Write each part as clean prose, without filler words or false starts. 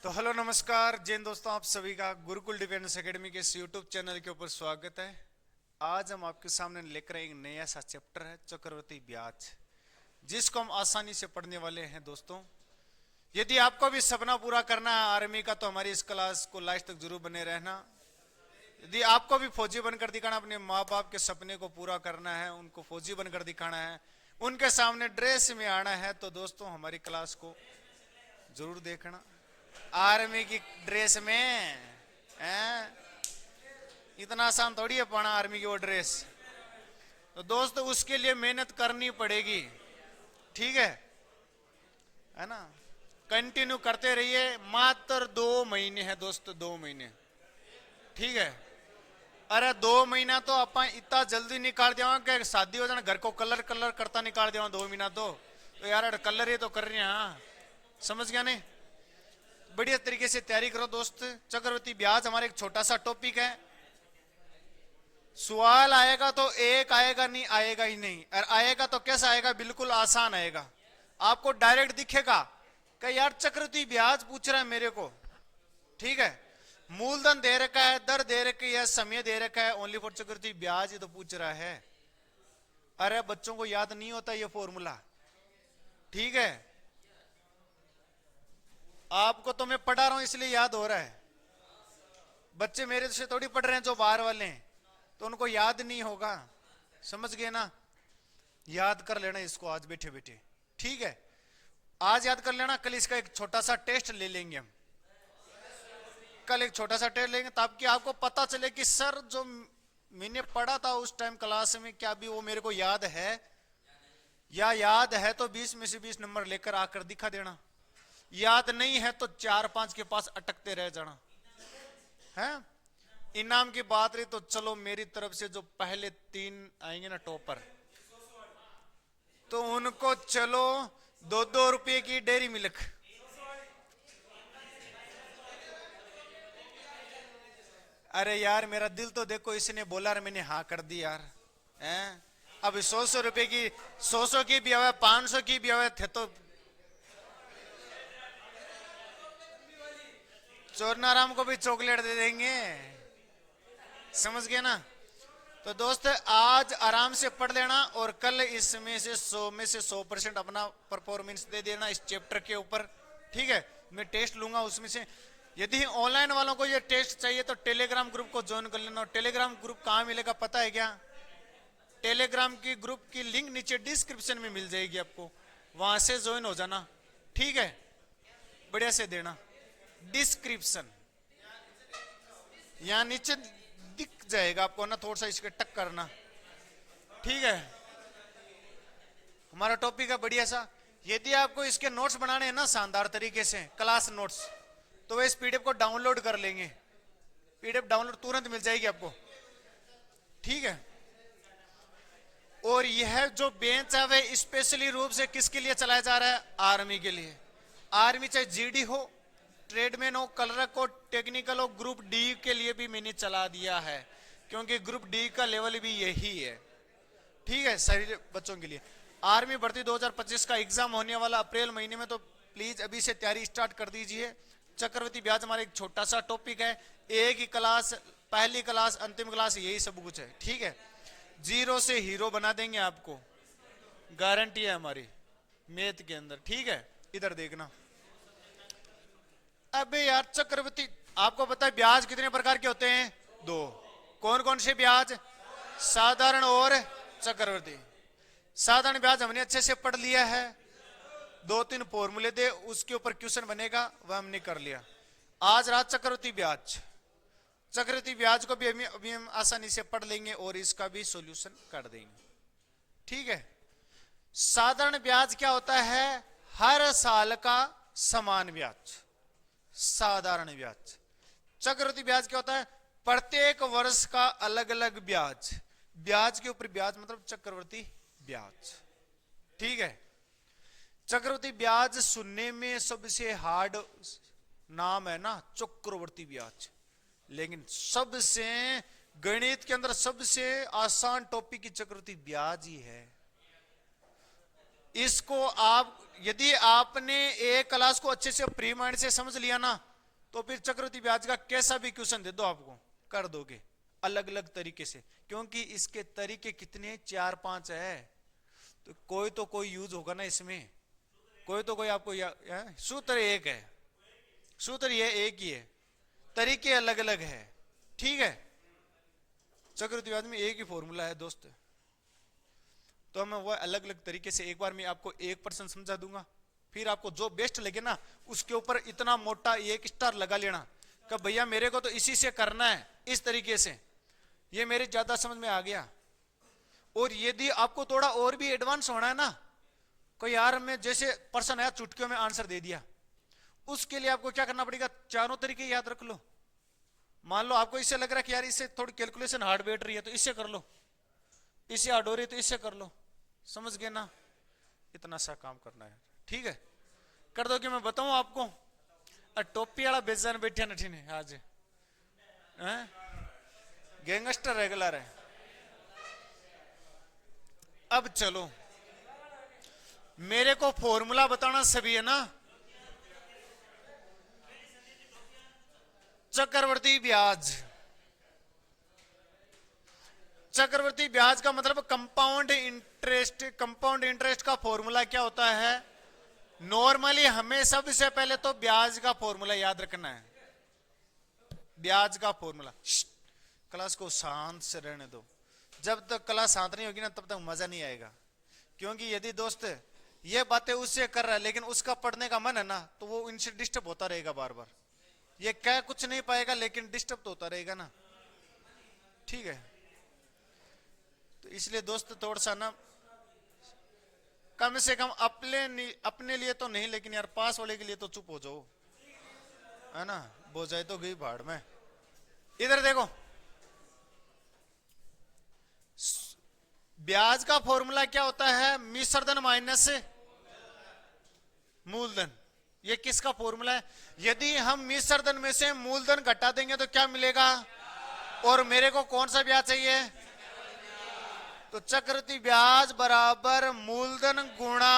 तो हेलो नमस्कार जैन दोस्तों, आप सभी का गुरुकुल डिफेंस एकेडमी के इस यूट्यूब चैनल के ऊपर स्वागत है। आज हम आपके सामने लेकर एक नया सा चैप्टर है चक्रवृद्धि ब्याज, जिसको हम आसानी से पढ़ने वाले हैं। दोस्तों, यदि आपको भी सपना पूरा करना है आर्मी का, तो हमारी इस क्लास को लास्ट तक जरूर बने रहना। यदि आपको भी फौजी बनकर दिखाना, अपने माँ बाप के सपने को पूरा करना है, उनको फौजी बनकर दिखाना है, उनके सामने ड्रेस में आना है, तो दोस्तों हमारी क्लास को जरूर देखना। आर्मी की ड्रेस में हैं? इतना आसान थोड़ी है पाना आर्मी की वो ड्रेस। तो दोस्तों उसके लिए मेहनत करनी पड़ेगी, ठीक है ना। कंटिन्यू करते रहिए। मात्र 2 महीने है दोस्तों, 2 महीने, ठीक है। अरे 2 महीना तो अपन इतना जल्दी निकाल दिया कि शादी हो जाना, घर को कलर कलर करता निकाल दिया 2 महीना तो यार कलर ही तो कर रहे हैं। हाँ, समझ गया नहीं? बढ़िया तरीके से तैयारी करो दोस्त। चक्रवृद्धि ब्याज हमारा एक छोटा सा टॉपिक है। सवाल आएगा तो एक आएगा, नहीं आएगा ही नहीं, और आएगा तो कैसा आएगा? बिल्कुल आसान आएगा। आपको डायरेक्ट दिखेगा कि यार चक्रवृद्धि ब्याज पूछ रहा है मेरे को, ठीक है। मूलधन दे रखा है, दर दे रखी है, समय दे रखा है, ओनली फॉर चक्रवृद्धि ब्याज ही तो पूछ रहा है। अरे बच्चों को याद नहीं होता ये फॉर्मूला, ठीक है। आपको तो मैं पढ़ा रहा हूं इसलिए याद हो रहा है। बच्चे मेरे से थोड़ी पढ़ रहे हैं जो बाहर वाले हैं, तो उनको याद नहीं होगा। समझ गए ना? याद कर लेना इसको आज बैठे बैठे, ठीक है। आज याद कर लेना, कल इसका एक छोटा सा टेस्ट ले लेंगे हम। कल एक छोटा सा टेस्ट लेंगे ताकि आपको पता चले कि सर जो मैंने पढ़ा था उस टाइम क्लास में, क्या भी वो मेरे को याद है, या याद है तो 20 में से 20 नंबर लेकर आकर दिखा देना। याद नहीं है तो 4-5 के पास अटकते रह जाना है। इनाम की बात रही तो चलो, मेरी तरफ से जो पहले 3 आएंगे ना टॉपर, तो उनको चलो 2-2 रुपए की डेयरी मिल्क। अरे यार मेरा दिल तो देखो, इसने बोला और मैंने हाँ कर दी यार। हैं? अब 100 रुपए की, 100 की भी आवे, 500 की भी आवे थे, तो चोरनाराम को भी चॉकलेट दे देंगे। समझ गए ना? तो दोस्त आज आराम से पढ़ लेना, और कल इसमें से 100 में से 100% अपना परफॉर्मेंस दे देना इस चैप्टर के ऊपर, ठीक है। मैं टेस्ट लूंगा उसमें से। यदि ऑनलाइन वालों को ये टेस्ट चाहिए तो टेलीग्राम ग्रुप को ज्वाइन कर लेना। और टेलीग्राम ग्रुप कहाँ मिलेगा पता है क्या? टेलीग्राम की ग्रुप की लिंक नीचे डिस्क्रिप्शन में मिल जाएगी आपको, वहां से ज्वाइन हो जाना, ठीक है। बढ़िया से देना डिस्क्रिप्शन, यहां नीचे दिख जाएगा आपको ना, थोड़ा सा इसके टक करना, ठीक है। हमारा टॉपिक है बढ़िया सा। यदि आपको इसके नोट्स बनाने हैं ना शानदार तरीके से, क्लास नोट्स, तो वे इस पीडीएफ को डाउनलोड कर लेंगे। पीडीएफ डाउनलोड तुरंत मिल जाएगी आपको, ठीक है। और यह जो बेंच है वह स्पेशली रूप से किसके लिए चलाया जा रहा है? आर्मी के लिए। आर्मी चाहे जीडी हो, ट्रेडमैन हो, कलरक हो, टेक्निकल हो, ग्रुप डी के लिए भी मैंने चला दिया है, क्योंकि ग्रुप डी का लेवल भी यही है, ठीक है। सही बच्चों के लिए आर्मी भर्ती 2025 का एग्जाम होने वाला अप्रैल महीने में, तो प्लीज अभी से तैयारी स्टार्ट कर दीजिए। चक्रवृद्धि ब्याज हमारा एक छोटा सा टॉपिक है, एक ही क्लास, पहली क्लास अंतिम क्लास यही सब कुछ है, ठीक है। 0 से हीरो बना देंगे आपको, गारंटी है हमारी मैथ के अंदर, ठीक है। इधर देखना। अबे यार चक्रवृद्धि, आपको पता है ब्याज कितने प्रकार के होते हैं? 2। कौन कौन से ब्याज? साधारण और चक्रवृद्धि। साधारण ब्याज हमने अच्छे से पढ़ लिया है, 2-3 फॉर्मूले दे उसके ऊपर क्वेश्चन बनेगा, वह हमने कर लिया। आज रात चक्रवृद्धि ब्याज, चक्रवृद्धि ब्याज को भी अभी हम आसानी से पढ़ लेंगे और इसका भी सॉल्यूशन कर देंगे, ठीक है। साधारण ब्याज क्या होता है? हर साल का समान ब्याज, साधारण ब्याज। चक्रवृद्धि ब्याज क्या होता है? प्रत्येक वर्ष का अलग अलग ब्याज, ब्याज के ऊपर ब्याज मतलब चक्रवृद्धि ब्याज, ठीक है। चक्रवृद्धि ब्याज सुनने में सबसे हार्ड नाम है ना, चक्रवृद्धि ब्याज, लेकिन सबसे गणित के अंदर सबसे आसान टॉपिक की चक्रवृद्धि ब्याज ही है। इसको आप, यदि आपने एक क्लास को अच्छे से प्री माइंड से समझ लिया ना, तो फिर चक्रवृद्धि ब्याज का कैसा भी क्वेश्चन दे दो आपको कर दोगे अलग अलग तरीके से, क्योंकि इसके तरीके कितने 4-5 है, तो कोई यूज होगा ना इसमें, कोई तो कोई आपको सूत्र एक है, सूत्र ये एक ही है, तरीके अलग अलग है। ठीक है, चक्रवृद्धि ब्याज में एक ही फॉर्मूला है दोस्त, तो मैं वो अलग अलग तरीके से एक बार मैं आपको 1% समझा दूंगा, फिर आपको जो बेस्ट लगे ना उसके ऊपर इतना मोटा 1 स्टार लगा लेना कि भैया मेरे को तो इसी से करना है, इस तरीके से, ये मेरे ज्यादा समझ में आ गया। और यदि आपको थोड़ा और भी एडवांस होना है ना, कोई यार मैं जैसे पर्सन है चुटकियों में आंसर दे दिया, उसके लिए आपको क्या करना पड़ेगा, चारों तरीके याद रख लो। मान लो आपको इससे लग रहा है कि यार इससे थोड़ी कैलकुलेशन हार्ड बैठ रही है तो इससे कर लो, इससे हार्ड हो रही है तो इससे कर लो, समझ गए ना, इतना सा काम करना है। ठीक है, कर दो कि मैं बताऊं आपको, टोपी वाला बेजान बैठे नठी ने आज गैंगस्टर रेगुलर है। अब चलो मेरे को फॉर्मूला बताना सभी है ना, चक्रवर्ती ब्याज, चक्रवर्ती ब्याज का मतलब कंपाउंड इंटरेस्ट, कंपाउंड इंटरेस्ट का फॉर्मूला क्या होता है, नॉर्मली हमें सबसे पहले तो ब्याज का फॉर्मूला याद रखना है, ब्याज का फॉर्मूला। क्लास को शांत से रहने दो, जब तक क्लास शांत नहीं होगी ना तब तक मजा नहीं आएगा, क्योंकि यदि दोस्त ये बातें उससे कर रहा है लेकिन उसका पढ़ने का मन है ना, तो वो इनसे डिस्टर्ब होता रहेगा बार बार, ये कह कुछ नहीं पाएगा लेकिन डिस्टर्ब तो होता रहेगा ना। ठीक है, तो इसलिए दोस्त थोड़ा सा ना कम से कम अपने लिए तो नहीं, लेकिन यार पास वाले के लिए तो चुप हो जाओ, है ना, वो जाए तो गई भाड़ में। इधर देखो, ब्याज का फॉर्मूला क्या होता है, मिश्रधन माइनस मूलधन, ये किसका फॉर्मूला है, यदि हम मिश्रधन में से मूलधन घटा देंगे तो क्या मिलेगा, और मेरे को कौन सा ब्याज चाहिए, तो चक्रवृद्धि ब्याज बराबर मूलधन गुणा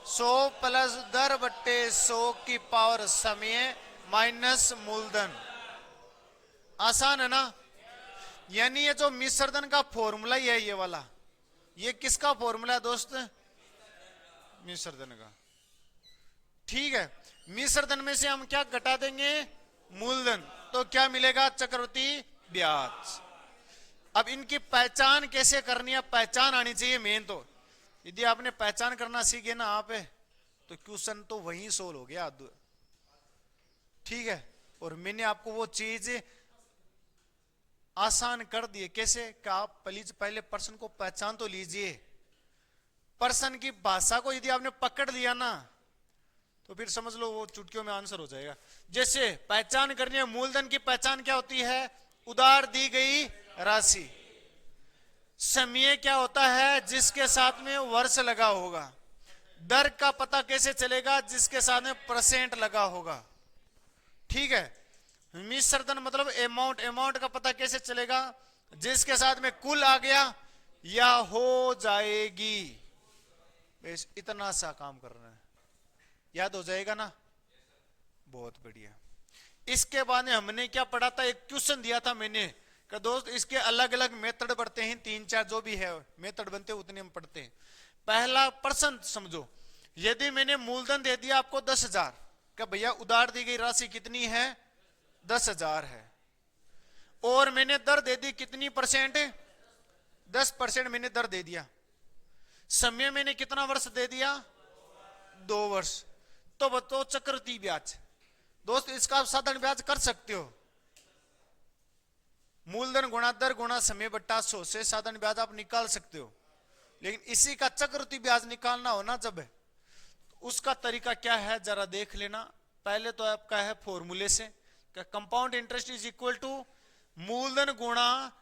100 प्लस दर बट्टे 100 की पावर समय माइनस मूलधन। आसान है ना, यानी ये जो मिश्रधन का फॉर्मूला ही है ये वाला, ये किसका फॉर्मूला है दोस्त, मिश्रधन का। ठीक है, मिश्रधन में से हम क्या घटा देंगे, मूलधन, तो क्या मिलेगा, चक्रवृद्धि ब्याज। अब इनकी पहचान कैसे करनी है, पहचान आनी चाहिए मेन, तो यदि आपने पहचान करना सीखे ना आप, तो क्वेश्चन तो वहीं सोल्व हो गया। ठीक है, और मैंने आपको वो चीज आसान कर दिए, कैसे कि आप प्लीज पहले पर्सन को पहचान तो लीजिए, पर्सन की भाषा को यदि आपने पकड़ लिया ना तो फिर समझ लो वो चुटकियों में आंसर हो जाएगा। जैसे पहचान करनी है, मूलधन की पहचान क्या होती है, उधार दी गई राशि। समय क्या होता है, जिसके साथ में वर्ष लगा होगा। दर का पता कैसे चलेगा, जिसके साथ में परसेंट लगा होगा। ठीक है, मिश्रधन मतलब अमाउंट, अमाउंट का पता कैसे चलेगा, जिसके साथ में कुल आ गया या हो जाएगी। बस इतना सा काम करना है, याद हो जाएगा ना, बहुत बढ़िया। इसके बाद में हमने क्या पढ़ा था, एक क्वेश्चन दिया था मैंने कि दोस्त इसके अलग अलग मेथड बढ़ते हैं, 3-4 जो भी है मेथड बनते हैं उतने हम पढ़ते हैं। पहला प्रश्न समझो, यदि मैंने मूलधन दे दिया आपको 10,000, कि भैया उधार दी गई राशि कितनी है, 10,000 है, और मैंने दर दे दी कितनी परसेंट, 10% मैंने दर दे दिया। समय मैंने कितना वर्ष दे दिया, 2 वर्ष। तो बताओ चक्रवृद्धि ब्याज, दोस्त इसका आप साधारण ब्याज कर सकते हो, मूलधन गुणा दर गुणा समय बट्टा 100 से साधारण ब्याज आप निकाल सकते हो। लेकिन इसी का चक्रवृद्धि ब्याज निकालना हो ना जब, उसका तरीका क्या है जरा देख लेना। पहले तो आपका है फॉर्मूले से, compound interest is equal to मूलधन गुणा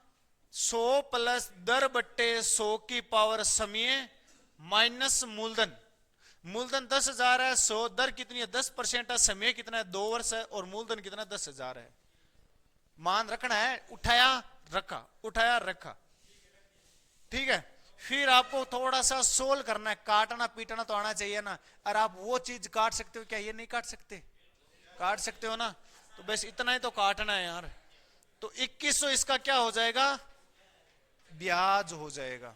100 प्लस दर बट्टे 100 की पावर समय माइनस मूलधन। मूलधन 10,000 है, 100 दर कितनी है, 10% है, समय कितना है, 2 वर्ष है, और मूलधन कितना 10,000 है। मान रखना है, उठाया रखा, उठाया रखा। ठीक है, फिर आपको थोड़ा सा सोल्व करना है, काटना पीटना तो आना चाहिए ना। और आप वो चीज काट सकते हो क्या, ये नहीं काट सकते, काट सकते हो ना। तो बस इतना ही तो काटना है यार। तो 2100 इसका क्या हो जाएगा, ब्याज हो जाएगा।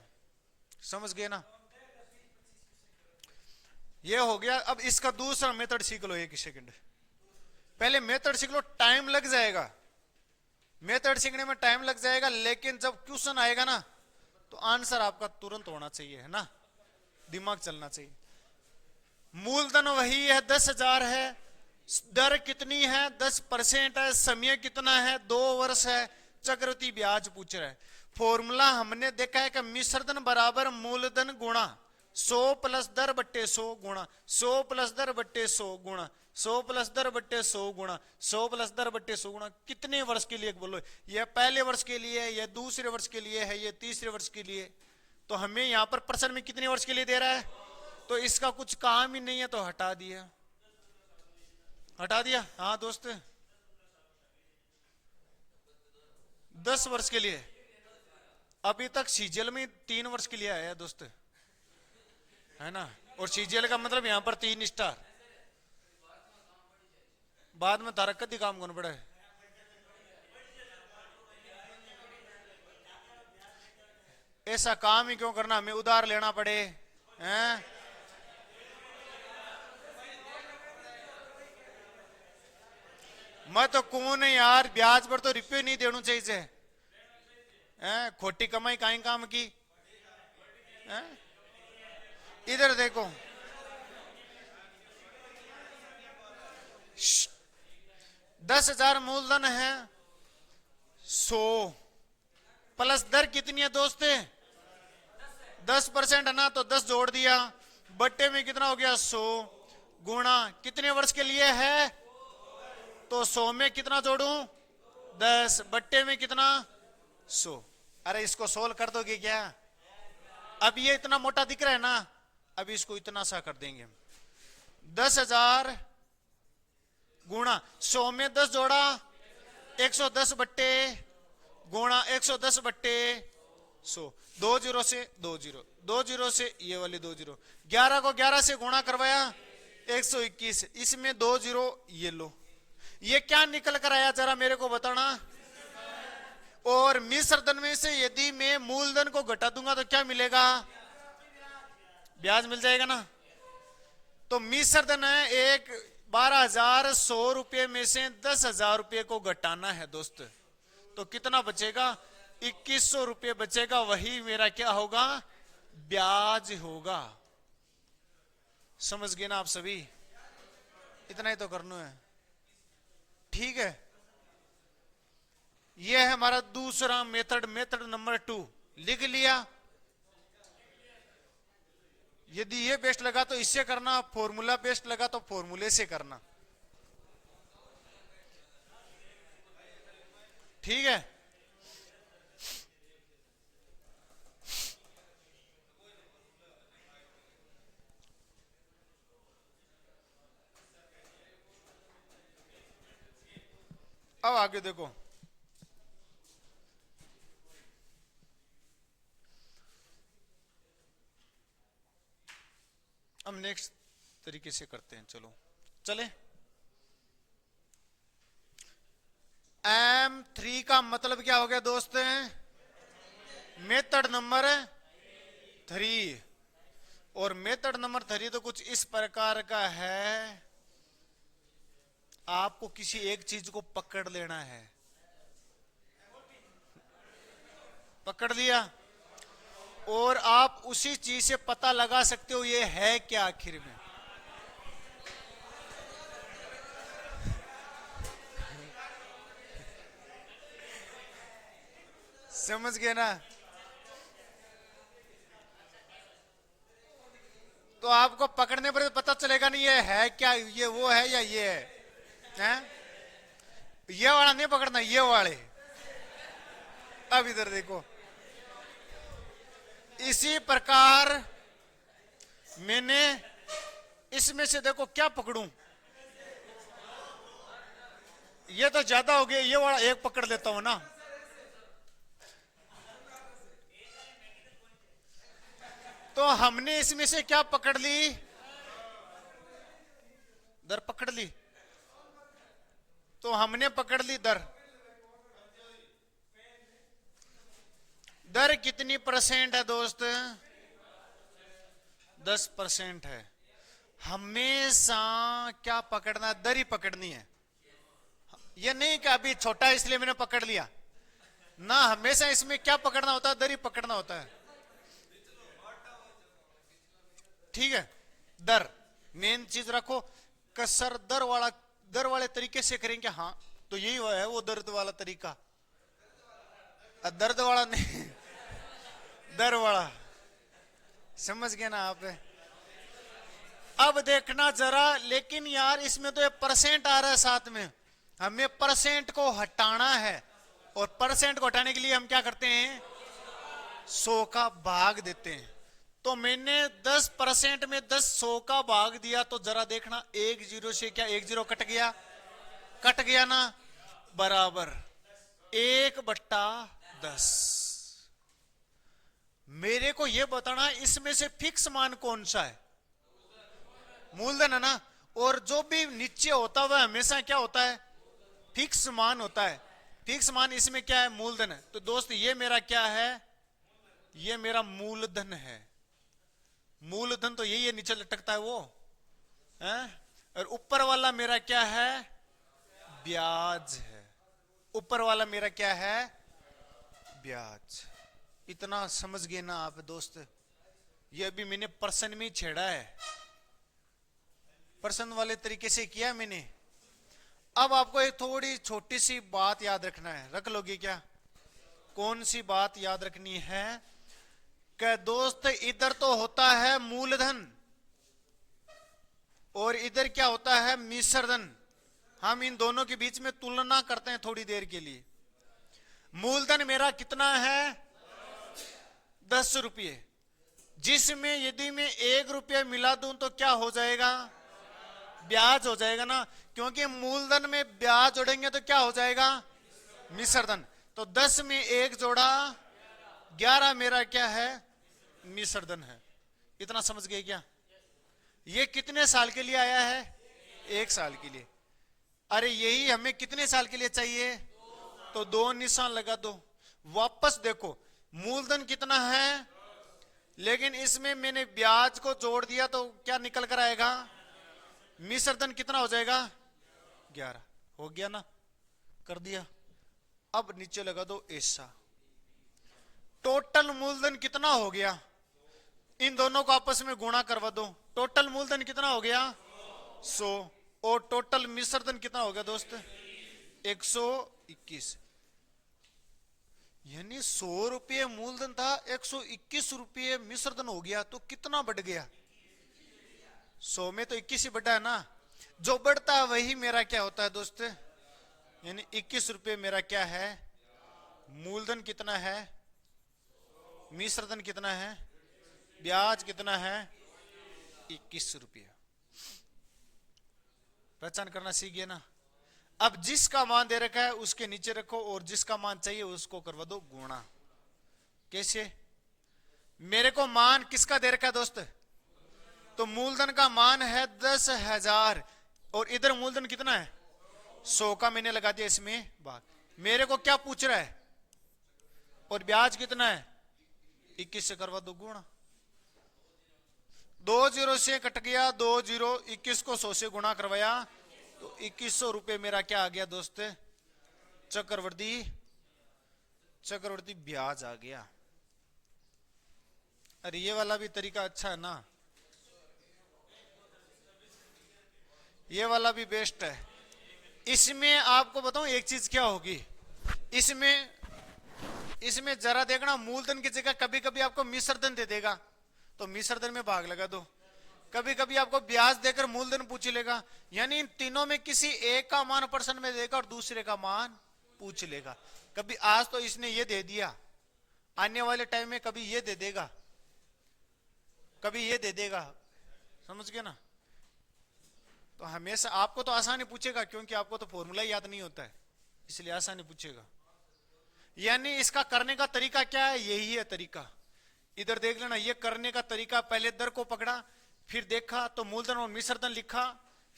समझ गए ना, ये हो गया। अब इसका दूसरा मेथड सीख लो, एक सेकंड पहले मेथड सीख लो, टाइम लग जाएगा, मेथड सीखने में टाइम लग जाएगा, लेकिन जब क्वेश्चन आएगा ना तो आंसर आपका तुरंत होना चाहिए, है ना, दिमाग चलना चाहिए। मूलधन वही है, 10,000 है, दर कितनी है, 10% है, समय कितना है, 2 वर्ष है, चक्रवृद्धि ब्याज पूछ रहा है। फॉर्मूला हमने देखा है कि मिश्रधन बराबर मूलधन गुणा 100 प्लस दर बट्टे 100 गुणा 100 प्लस दर बट्टे 100 गुणा 100 प्लस दर बट्टे 100 गुणा 100 प्लस दर बट्टे 100 गुणा। कितने वर्ष के लिए बोलो, यह पहले वर्ष के लिए है, यह दूसरे वर्ष के लिए है, यह तीसरे वर्ष के लिए। तो हमें यहां पर प्रश्न में कितने वर्ष के लिए दे रहा है, तो इसका कुछ काम ही नहीं है, तो हटा दिया, हटा दिया। हाँ दोस्त, 10 वर्ष के लिए। अभी तक सीजीएल में 3 वर्ष के लिए आया है दोस्त, है ना, और सीजीएल का मतलब यहां पर 3 स्टार। बाद में तारक कदी काम कौन पड़ा है, ऐसा काम ही क्यों करना, हमें उधार लेना पड़े हैं। मैं तो कौन है यार, ब्याज पर तो रुपये नहीं देना चाहिए, खोटी कमाई काई काम की। इधर देखो, 10,000 मूलधन है, 100 प्लस दर कितनी है दोस्त, 10% है ना, तो 10 जोड़ दिया, बट्टे में कितना हो गया 100 गुणा कितने वर्ष के लिए है, तो 100 में कितना जोड़ू 10, बट्टे में कितना 100। अरे इसको सोल्व कर दोगे क्या, अब ये इतना मोटा दिख रहा है ना, अब इसको इतना सा कर देंगे। 10,000 गुणा 100 में 10 जोड़ा 110 बट्टे गुणा 110 बट्टे 100, 2 जीरो से 2 जीरो, 2 जीरो से ये वाली 2 जीरो, 11 को 11 से गुणा करवाया 121, इसमें 2 जीरो ये लो, ये क्या निकल कर आया जरा मेरे को बताना। और मिश्रधन में से यदि मैं मूलधन को घटा दूंगा तो क्या मिलेगा, ब्याज मिल जाएगा ना। तो मिश्रधन है एक 12,100 रुपये में से 10,000 रुपये को घटाना है दोस्त, तो कितना बचेगा 2,100 रुपये बचेगा, वही मेरा क्या होगा, ब्याज होगा। समझ गए ना आप सभी, इतना ही तो करना है, ठीक है। यह है हमारा दूसरा मेथड, मेथड नंबर 2 लिख लिया। यदि ये बेस्ट लगा तो इससे करना, फॉर्मूला बेस्ट लगा तो फॉर्मूले से करना, ठीक है। अब आगे देखो, हम नेक्स्ट तरीके से करते हैं, चलो चले। M3 का मतलब क्या हो गया दोस्त, मेथड नंबर 3, और मेथड नंबर 3 तो कुछ इस प्रकार का है, आपको किसी एक चीज को पकड़ लेना है, पकड़ लिया, और आप उसी चीज से पता लगा सकते हो ये है क्या आखिर में। समझ गए ना, तो आपको पकड़ने पर पता चलेगा नहीं ये है क्या, ये वो है या ये है? ये वाला नहीं पकड़ना, ये वाले। अब इधर देखो, इसी प्रकार मैंने इसमें से देखो क्या पकड़ूं, ये तो ज्यादा हो गया, ये वाला एक पकड़ लेता हूं ना, तो हमने इसमें से क्या पकड़ ली, दर पकड़ ली, तो हमने पकड़ ली दर। दर कितनी परसेंट है दोस्त? 10% है। हमेशा क्या पकड़ना? दर ही पकड़नी है। ये नहीं कि अभी छोटा है इसलिए मैंने पकड़ लिया ना, हमेशा इसमें क्या पकड़ना होता है? दर ही पकड़ना होता है। ठीक है, दर मेन चीज रखो। कसर दर वाले तरीके से करेंगे। हाँ, तो यही है वो दर्द वाला तरीका। दर्द वाला नहीं, दर वाला। समझ गए ना आप? अब देखना जरा, लेकिन यार इसमें तो ये परसेंट आ रहा है साथ में, हमें परसेंट को हटाना है। और परसेंट को हटाने के लिए हम क्या करते हैं? 100 का भाग देते हैं। तो मैंने 10% में 10 100 का भाग दिया, तो जरा देखना, एक जीरो से क्या एक जीरो कट गया? कट गया ना, बराबर 1/10। मेरे को यह बताना इसमें से फिक्स मान कौन सा है? मूलधन है ना। और जो भी नीचे होता हुआ हमेशा क्या होता है? फिक्स मान होता है। फिक्स मान इसमें क्या है? मूलधन है। तो दोस्त ये मेरा क्या है? ये मेरा मूलधन है। मूलधन तो यही है, नीचे लटकता है वो है? और ऊपर वाला मेरा क्या है? ब्याज है। ऊपर वाला मेरा क्या है? ब्याज। इतना समझ गए ना आप दोस्त? ये अभी मैंने पर्सन में छेड़ा है, पर्सन वाले तरीके से किया मैंने। अब आपको एक थोड़ी छोटी सी बात याद रखना है। रख लोगे क्या? कौन सी बात याद रखनी है? कि दोस्त इधर तो होता है मूलधन और इधर क्या होता है? मिश्रधन। हम इन दोनों के बीच में तुलना करते हैं थोड़ी देर के लिए। मूलधन मेरा कितना है? 10 रुपये, जिसमें यदि मैं 1 रुपया मिला दूं तो क्या हो जाएगा? ब्याज हो जाएगा ना, क्योंकि मूलधन में ब्याज जोड़ेंगे तो क्या हो जाएगा? मिश्रधन। तो 10 में 1 जोड़ा 11 मेरा क्या है? मिश्रधन है। इतना समझ गए क्या? ये कितने साल के लिए आया है? 1 साल के लिए। अरे यही हमें कितने साल के लिए चाहिए? तो 2 निशान लगा दो। वापस देखो, मूलधन कितना है, लेकिन इसमें मैंने ब्याज को जोड़ दिया तो क्या निकल कर आएगा? मिश्रधन कितना हो जाएगा? 11 हो गया ना, कर दिया। अब नीचे लगा दो ऐसा। टोटल मूलधन कितना हो गया? इन दोनों को आपस में गुणा करवा दो। टोटल मूलधन कितना हो गया? 100। और टोटल मिश्रधन कितना हो गया दोस्त? 121। यानी 100 रुपये मूलधन था, 121 रुपये मिश्रधन हो गया। तो कितना बढ़ गया? 100 में तो 21 ही बढ़ा है ना। जो बढ़ता है वही मेरा क्या होता है दोस्त? यानी 21 रुपये मेरा क्या है? मूलधन कितना है? मिश्रधन कितना है? ब्याज कितना है? 21 रुपये। पहचान करना सीख गए ना। अब जिसका मान दे रखा है उसके नीचे रखो, और जिसका मान चाहिए उसको करवा दो गुणा। कैसे? मेरे को मान किसका दे रखा है दोस्त? तो मूलधन का मान है 10,000 और इधर मूलधन कितना है? 100 का मैंने लगा दिया इसमें भाग। मेरे को क्या पूछ रहा है? और ब्याज कितना है? 21 से करवा दो गुणा। 2 जीरो से कट गया, 2 जीरो, 21 को 100 से गुणा करवाया तो 2100 रुपये मेरा क्या आ गया दोस्त? चक्रवर्ती ब्याज आ गया। अरे ये वाला भी तरीका अच्छा है ना, ये वाला भी बेस्ट है। इसमें आपको बताऊं एक चीज क्या होगी, इसमें जरा देखना, मूलधन की जगह कभी कभी आपको मिश्रधन दे देगा तो मिश्रधन में भाग लगा दो। कभी कभी आपको ब्याज देकर मूलधन पूछ लेगा, यानी इन तीनों में किसी एक का मान पर्सन में देगा और दूसरे का मान पूछ लेगा। कभी आज तो इसने ये दे दिया, आने वाले टाइम में कभी ये दे देगा, कभी ये दे देगा। समझ गए ना? तो हमेशा आपको तो आसानी पूछेगा, क्योंकि आपको तो फॉर्मूला याद नहीं होता है, इसलिए आसानी पूछेगा। यानी इसका करने का तरीका क्या है? यही है तरीका। इधर देख लेना, ये करने का तरीका, पहले दर को पकड़ा, फिर देखा तो मूलधन और मिश्रधन लिखा,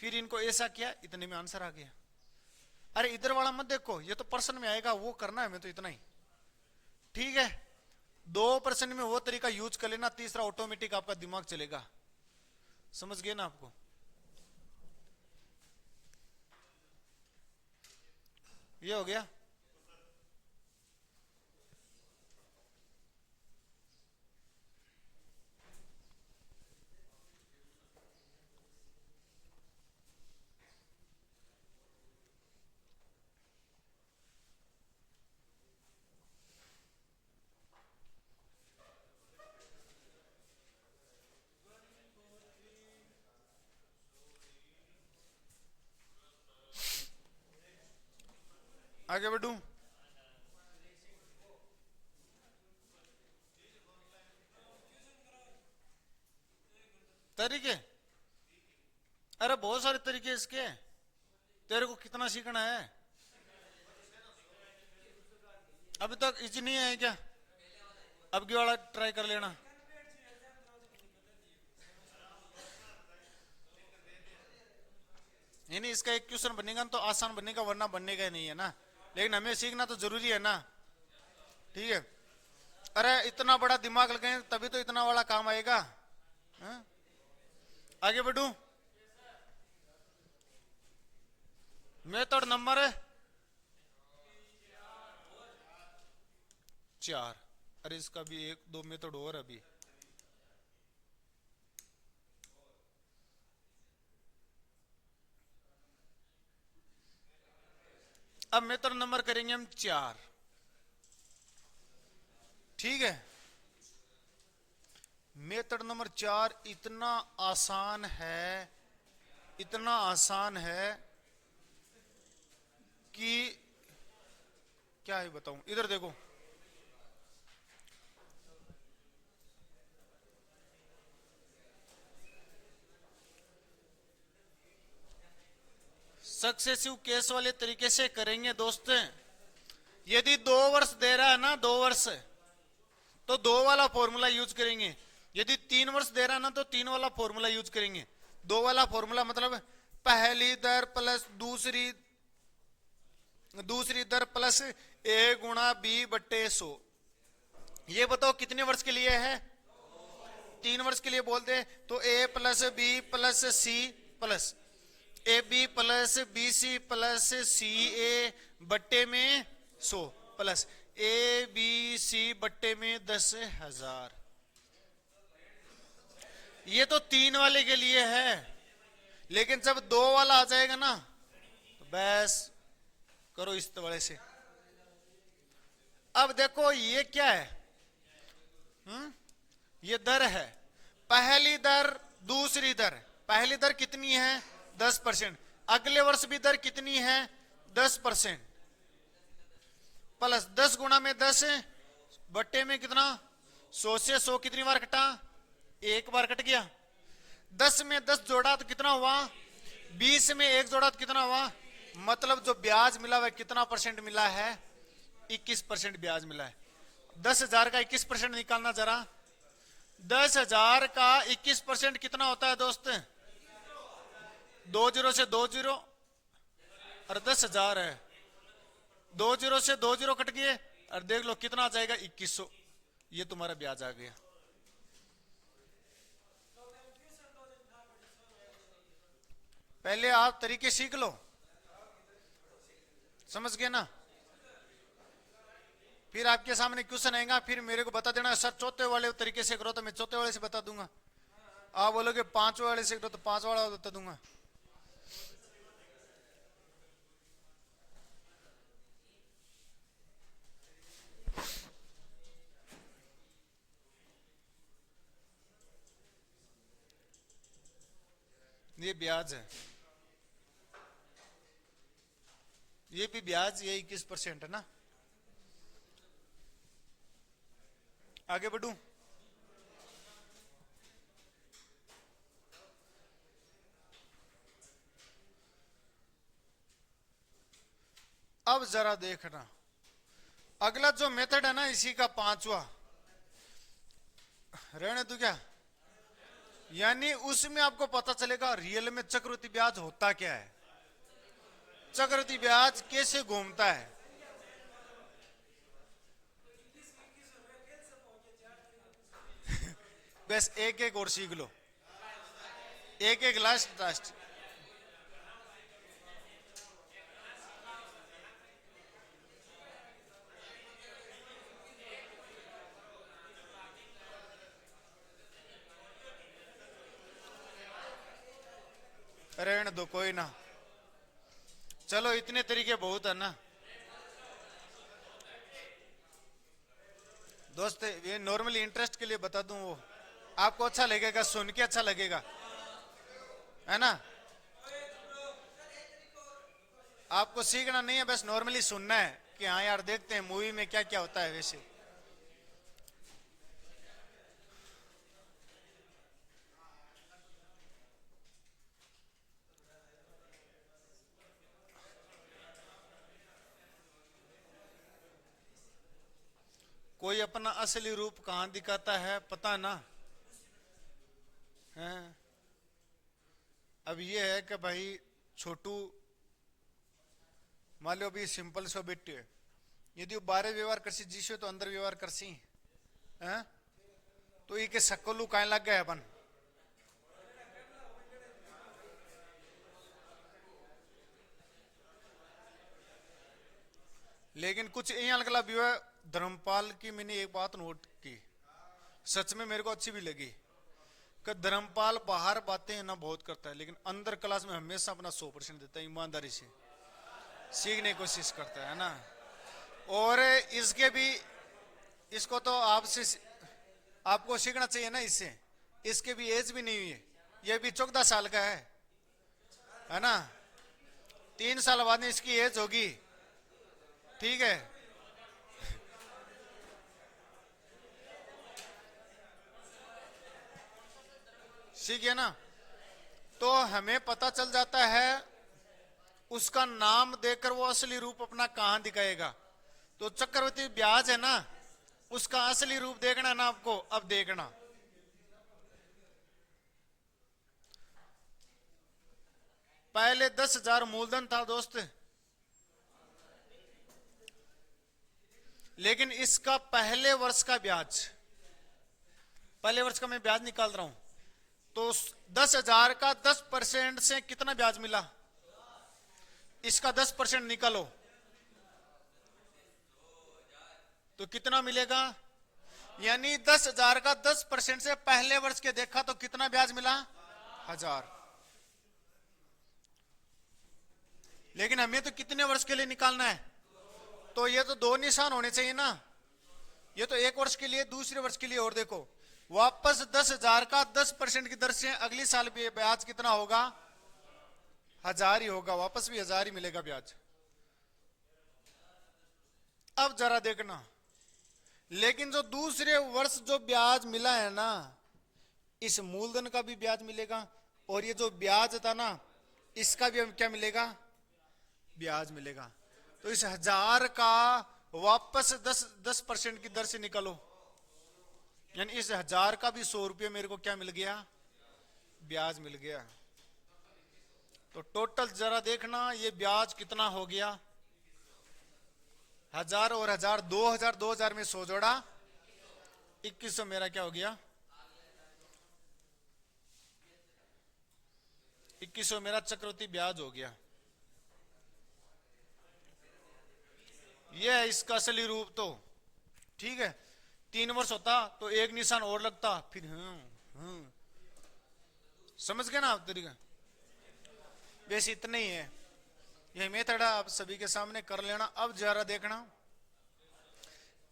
फिर इनको ऐसा किया, इतने में आंसर आ गया। अरे इधर वाला मत देखो, ये तो पर्सन में आएगा, वो करना है हमें तो इतना ही। ठीक है, 2% में वो तरीका यूज कर लेना, तीसरा ऑटोमेटिक आपका दिमाग चलेगा। समझ गए ना आपको? ये हो गया। आगे बढ़ू। तरीके, अरे बहुत सारे तरीके इसके, तेरे को कितना सीखना है? अभी तक इजी नहीं है क्या? अब की वाला ट्राई कर लेना। नहीं, इसका एक क्वेश्चन बनेगा तो आसान बनेगा, वरना बनने का नहीं है ना। लेकिन हमें सीखना तो जरूरी है ना। ठीक है, अरे इतना बड़ा दिमाग लगाए तभी तो इतना बड़ा काम आएगा। हाँ? आगे बढ़ू। Method number 4। अरे इसका भी एक दो मेथड और अभी। अब मेथड नंबर करेंगे हम 4। ठीक है, मेथड नंबर 4 इतना आसान है, इतना आसान है कि क्या ही बताऊं। इधर देखो, सक्सेसिव केस वाले तरीके से करेंगे दोस्त। यदि 2 वर्ष दे रहा है ना, 2 वर्ष, तो 2 वाला फॉर्मूला यूज करेंगे। यदि 3 वर्ष दे रहा है ना, तो 3 वाला फॉर्मूला यूज करेंगे। 2 वाला फॉर्मूला मतलब पहली दर प्लस दूसरी दर प्लस ए गुणा बी बट्टे 100। ये बताओ कितने वर्ष के लिए है? 3 वर्ष के लिए बोलते हैं तो A plus B plus C plus A B plus B C plus C A बट्टे में 100 प्लस ए बी सी बट्टे में 10,000। ये तो 3 वाले के लिए है, लेकिन जब 2 वाला आ जाएगा ना, तो बस करो इस वाले से। अब देखो ये क्या है? ये दर है, पहली दर दूसरी दर। पहली दर कितनी है? 10%। अगले वर्ष भी दर कितनी है? 10%। प्लस 10 गुणा में 10 बट्टे में कितना? 100 से 100 कितनी बार कटा? एक बार कट गया। 10 में 10 जोड़ा तो कितना हुआ? 20 में 1 जोड़ा तो कितना हुआ? मतलब जो ब्याज मिला वह कितना परसेंट मिला है? 21% ब्याज मिला है। 10,000 का 21% निकालना जरा। 10,000 का 21% कितना होता है दोस्त? 2 जीरो से 2 जीरो, और 10,000 है। 2 जीरो से 2 जीरो कट गए, और देख लो कितना आ जाएगा? 2100। ये तुम्हारा ब्याज आ गया। पहले आप तरीके सीख लो, समझ गए ना? फिर आपके सामने क्वेश्चन आएगा, फिर मेरे को बता देना सर चौथे वाले तरीके से करो, तो मैं चौथे वाले से बता दूंगा। आप बोलोगे 5वें वाले से करो, तो 5 वाला बता दूंगा। ये ब्याज है, ये भी ब्याज, ये 21% है ना। आगे बढ़ू। अब जरा देखना, अगला जो मेथड है ना, इसी का 5वां रहने दो क्या, यानी उसमें आपको पता चलेगा रियल में चक्रवृद्धि ब्याज होता क्या है। चक्रवृद्धि ब्याज कैसे घूमता है। बस एक एक और सीख लो, एक एक लास्ट। रहने दो, कोई ना, चलो इतने तरीके बहुत है ना दोस्त। ये नॉर्मली इंटरेस्ट के लिए बता दूं, वो आपको अच्छा लगेगा, सुन के अच्छा लगेगा, है ना। आपको सीखना नहीं है, बस नॉर्मली सुनना है कि हाँ यार देखते हैं मूवी में क्या क्या होता है। वैसे कोई अपना असली रूप कहाँ दिखाता है पता ना है। अब ये है कि भाई छोटू मान लो अभी सिंपल सो बिट्टे यदि वो बाहर व्यवहार करसी जिसो तो अंदर व्यवहार करसी हैं, तो ये के सकलू काहे लग गए अपन। लेकिन कुछ यहाँ लगला भी है। धर्मपाल की मैंने एक बात नोट की, सच में मेरे को अच्छी भी लगी कि धर्मपाल बाहर बातें ना बहुत करता है, लेकिन अंदर क्लास में हमेशा अपना 100% देता है, ईमानदारी से सीखने की कोशिश करता है ना। और इसके भी, इसको तो आपसे आपको सीखना चाहिए ना इससे। इसके भी एज भी नहीं हुई है, ये भी 14 साल का है ना। 3 साल बाद में इसकी एज होगी, ठीक है। सीखिए ना, तो हमें पता चल जाता है उसका नाम देखकर वो असली रूप अपना कहां दिखाएगा। तो चक्रवर्ती ब्याज है ना, उसका असली रूप देखना ना आपको। अब देखना, पहले 10,000 मूलधन था दोस्त, लेकिन इसका पहले वर्ष का ब्याज, पहले वर्ष का मैं ब्याज निकाल रहा हूं, तो 10,000 का 10% से कितना ब्याज मिला, इसका 10% निकालो तो कितना मिलेगा। यानी 10,000 का 10% से पहले वर्ष के देखा तो कितना ब्याज मिला, 1,000। लेकिन हमें तो कितने वर्ष के लिए निकालना है, तो ये तो 2 निशान होने चाहिए ना। ये तो 1 वर्ष के लिए, दूसरे वर्ष के लिए। और देखो वापस 10,000 का 10% की दर से अगली साल भी ब्याज कितना होगा, 1,000 ही होगा, वापस भी 1,000 ही मिलेगा ब्याज। अब जरा देखना, लेकिन जो दूसरे वर्ष जो ब्याज मिला है ना, इस मूलधन का भी ब्याज मिलेगा, और ये जो ब्याज था ना इसका भी क्या मिलेगा, ब्याज मिलेगा। तो इस 1,000 का वापस 10% की दर से निकालो, यानी इस 1,000 का भी 100 रुपये मेरे को क्या मिल गया, ब्याज मिल गया। तो टोटल जरा देखना ये ब्याज कितना हो गया, 1,000 और 1,000 2,000, 2,000 में 100 जोड़ा 2,100 मेरा क्या हो गया, 2,100 मेरा चक्रवृद्धि ब्याज हो गया। यह है इसका असली रूप। तो ठीक है, 3 वर्ष होता तो एक निशान और लगता, फिर समझ गए ना आप तरीका। वैसे इतना ही है, यह मेथड आप सभी के सामने कर लेना। अब जरा देखना,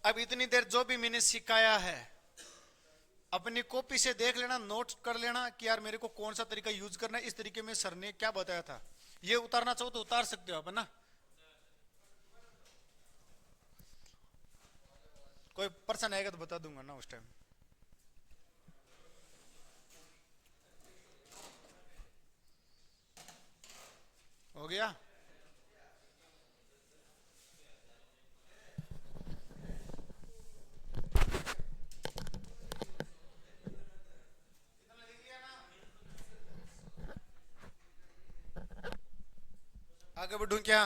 अब इतनी देर जो भी मैंने सिखाया है अपनी कॉपी से देख लेना, नोट कर लेना कि यार मेरे को कौन सा तरीका यूज करना है। इस तरीके में सर ने क्या बताया था, ये उतारना चाहो तो उतार सकते हो आप, है ना। कोई पर्सन आएगा तो बता दूंगा ना उस टाइम। हो गया। आगे बढ़ूं क्या?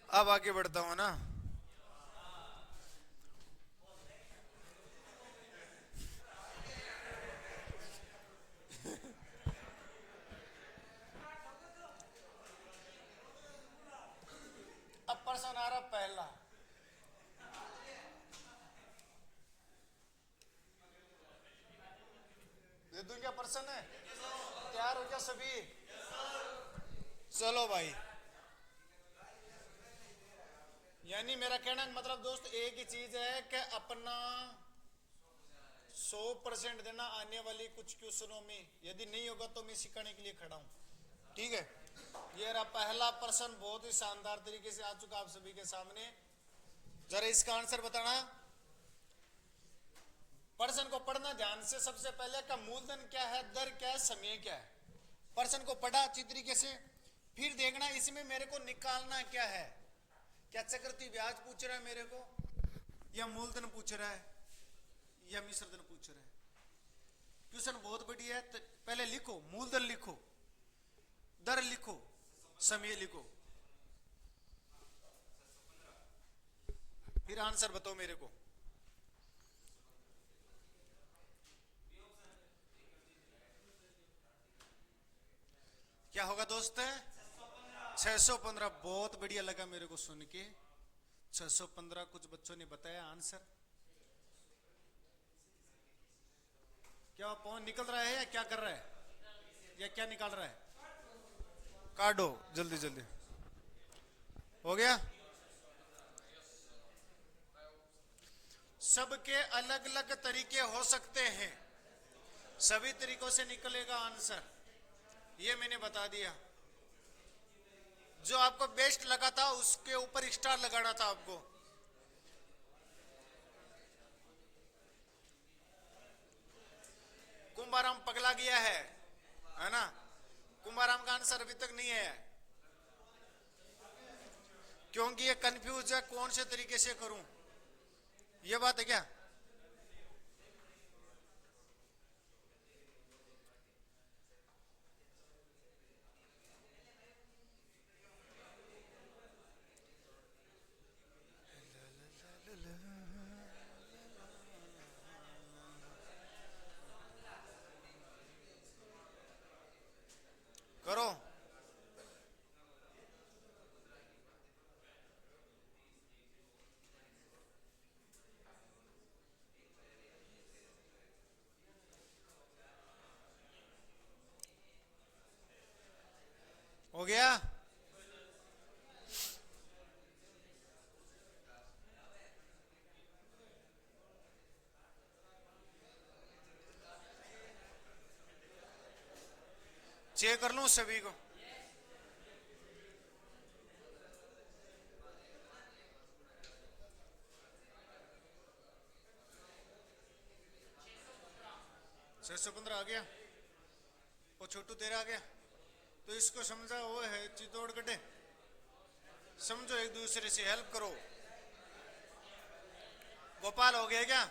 अब आगे बढ़ता हूं ना। अब प्रश्न आ रहा पहला। दे दूं क्या प्रश्न है? तैयार हो क्या सभी? चलो भाई। यानी मेरा कहना का मतलब दोस्त एक ही चीज है कि अपना 100% देना आने वाली कुछ क्वेश्चनों में। यदि नहीं होगा तो मैं सिखाने के लिए खड़ा हूं। ठीक है। ये रहा पहला प्रश्न, बहुत ही शानदार तरीके से आ चुका आप सभी के सामने। जरा इसका आंसर बताना। प्रश्न को पढ़ना ध्यान से। सबसे पहले का मूलधन क्या है, दर क्या है, समय क्या है। प्रश्न को पढ़ा अच्छी तरीके से, फिर देखना इसमें मेरे को निकालना क्या है। क्या चक्रवृद्धि ब्याज पूछ रहा है मेरे को, या मूलधन पूछ रहा है, या मिश्रधन पूछ रहा है। क्वेश्चन बहुत बढ़िया है। तो पहले लिखो, मूलधन लिखो, दर लिखो, समय लिखो, फिर आंसर बताओ मेरे को। क्या होगा दोस्त? 615। बहुत बढ़िया लगा मेरे को सुन के। 615 कुछ बच्चों ने बताया आंसर। क्या पवन निकल रहा है या क्या कर रहा है, या क्या निकाल रहा है? काटो जल्दी जल्दी। हो गया। सबके अलग अलग तरीके हो सकते हैं, सभी तरीकों से निकलेगा आंसर, ये मैंने बता दिया। जो आपको बेस्ट लगा था उसके ऊपर स्टार लगाना था आपको। कुंभाराम पगला गया है ना? कुंभाराम का आंसर अभी तक नहीं है, क्योंकि ये कंफ्यूज है कौन से तरीके से करूं। ये बात है क्या? करो। हो गया। चेक कर लूं सभी को। छह सौ 15 आ गया। वो छोटू तेरा आ गया। तो इसको समझा वो है चितौड़ कटे। समझो, एक दूसरे से हेल्प करो। गोपाल हो गया क्या?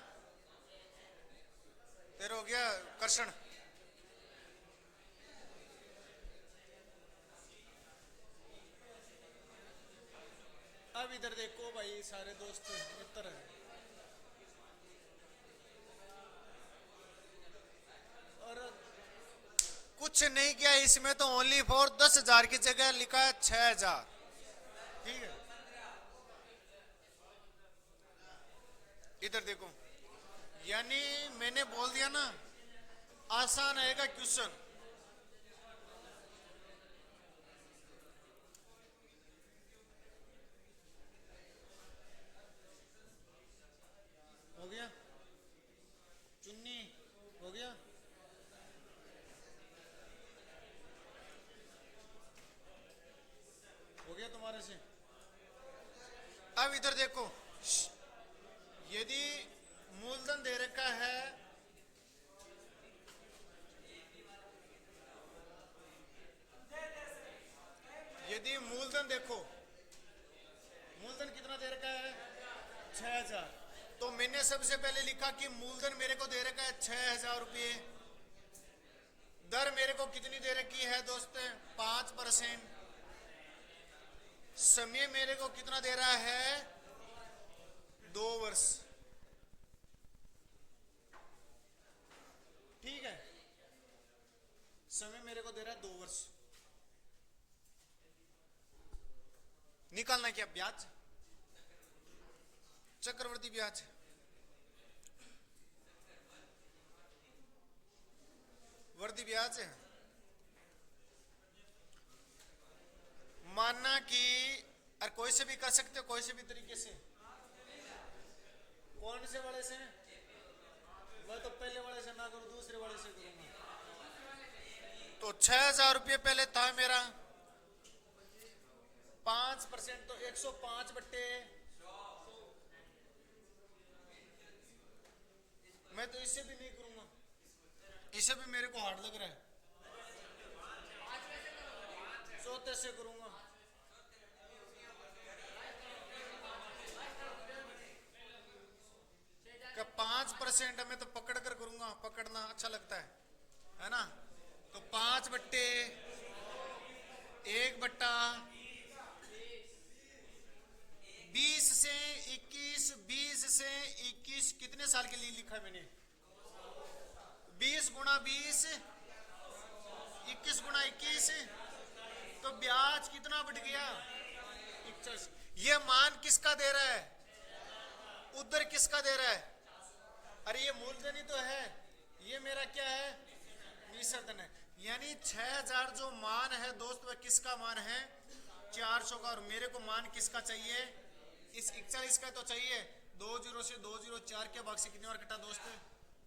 तेरा हो गया कर्षण? अब इधर देखो भाई, सारे दोस्त मित्र हैं। और कुछ नहीं किया इसमें तो, ओनली फॉर 10,000 की जगह लिखा है 6,000। ठीक है। इधर देखो, यानी मैंने बोल दिया ना, आसान आएगा क्वेश्चन। हो गया। चुन्नी हो गया। हो गया तुम्हारे से। अब इधर देखो, यदि मूलधन दे रखा है, यदि मूलधन देखो, मूलधन कितना दे रखा है? 6,000। तो मैंने सबसे पहले लिखा कि मूलधन मेरे को दे रखा है 6,000 रुपये। दर मेरे को कितनी दे रखी है दोस्तों? 5%। समय मेरे को कितना दे रहा है? 2 वर्ष। ठीक है, समय मेरे को दे रहा है 2 वर्ष। निकालना क्या? ब्याज, चक्रवर्ती ब्याज। वर्दी ब्याज है। मानना कि और कोई से भी कर सकते हो, कोई से भी तरीके से। कौन से वाले से? वह तो पहले वाले से ना करूं, दूसरे वाले से करूंगा। तो 6,000 रुपये पहले था मेरा। 5% तो 105 बट्टे, मैं तो इससे भी नहीं करूंगा, इसे भी मेरे को हार्ड लग रहा है। 34 से करूंगा। का 5% मैं तो पकड़ कर करूंगा, पकड़ना अच्छा लगता है ना। तो 5 बट्टे 1/20 से 21, 20 से 21 कितने साल के लिए लिखा है मैंने? 20 गुणा 20, 21 गुणा 21, तो ब्याज कितना बढ़ गया? 41। ये मान किसका दे रहा है? उधर किसका दे रहा है? अरे ये मूलधन ही तो है, ये मेरा क्या है? निसर्धन है। यानी 6,000 जो मान है दोस्त, वह किसका मान है? 400 का। और मेरे को मान किसका चाहिए? इस 41 का तो चाहिए। 2 0 से 2 0, 4 के भाग से कितनी बार कटा दोस्त?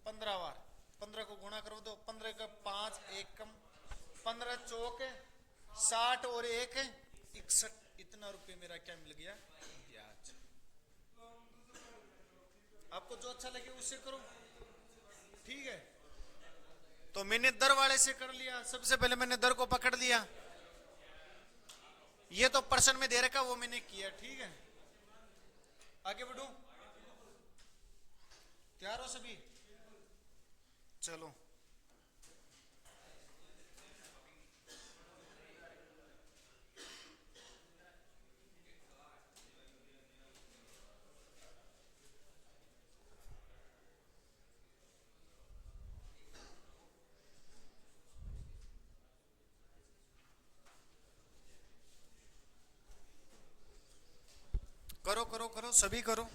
15 बार। 15 को गुणा करो तो 15 का 5, 1 कम, 15 चौक 60 और 1 61। इतना रुपये मेरा क्या मिल गया? ब्याज। आपको जो अच्छा लगे उससे करो, ठीक है। तो मैंने दर वाले से कर लिया। सबसे पहले मैंने दर को पकड़ लिया, ये तो परसेंट में दे रखा, वो मैंने किया, ठीक है। आगे बढ़ू? तैयार हो सभी? चलो। करो करो करो, सभी करो।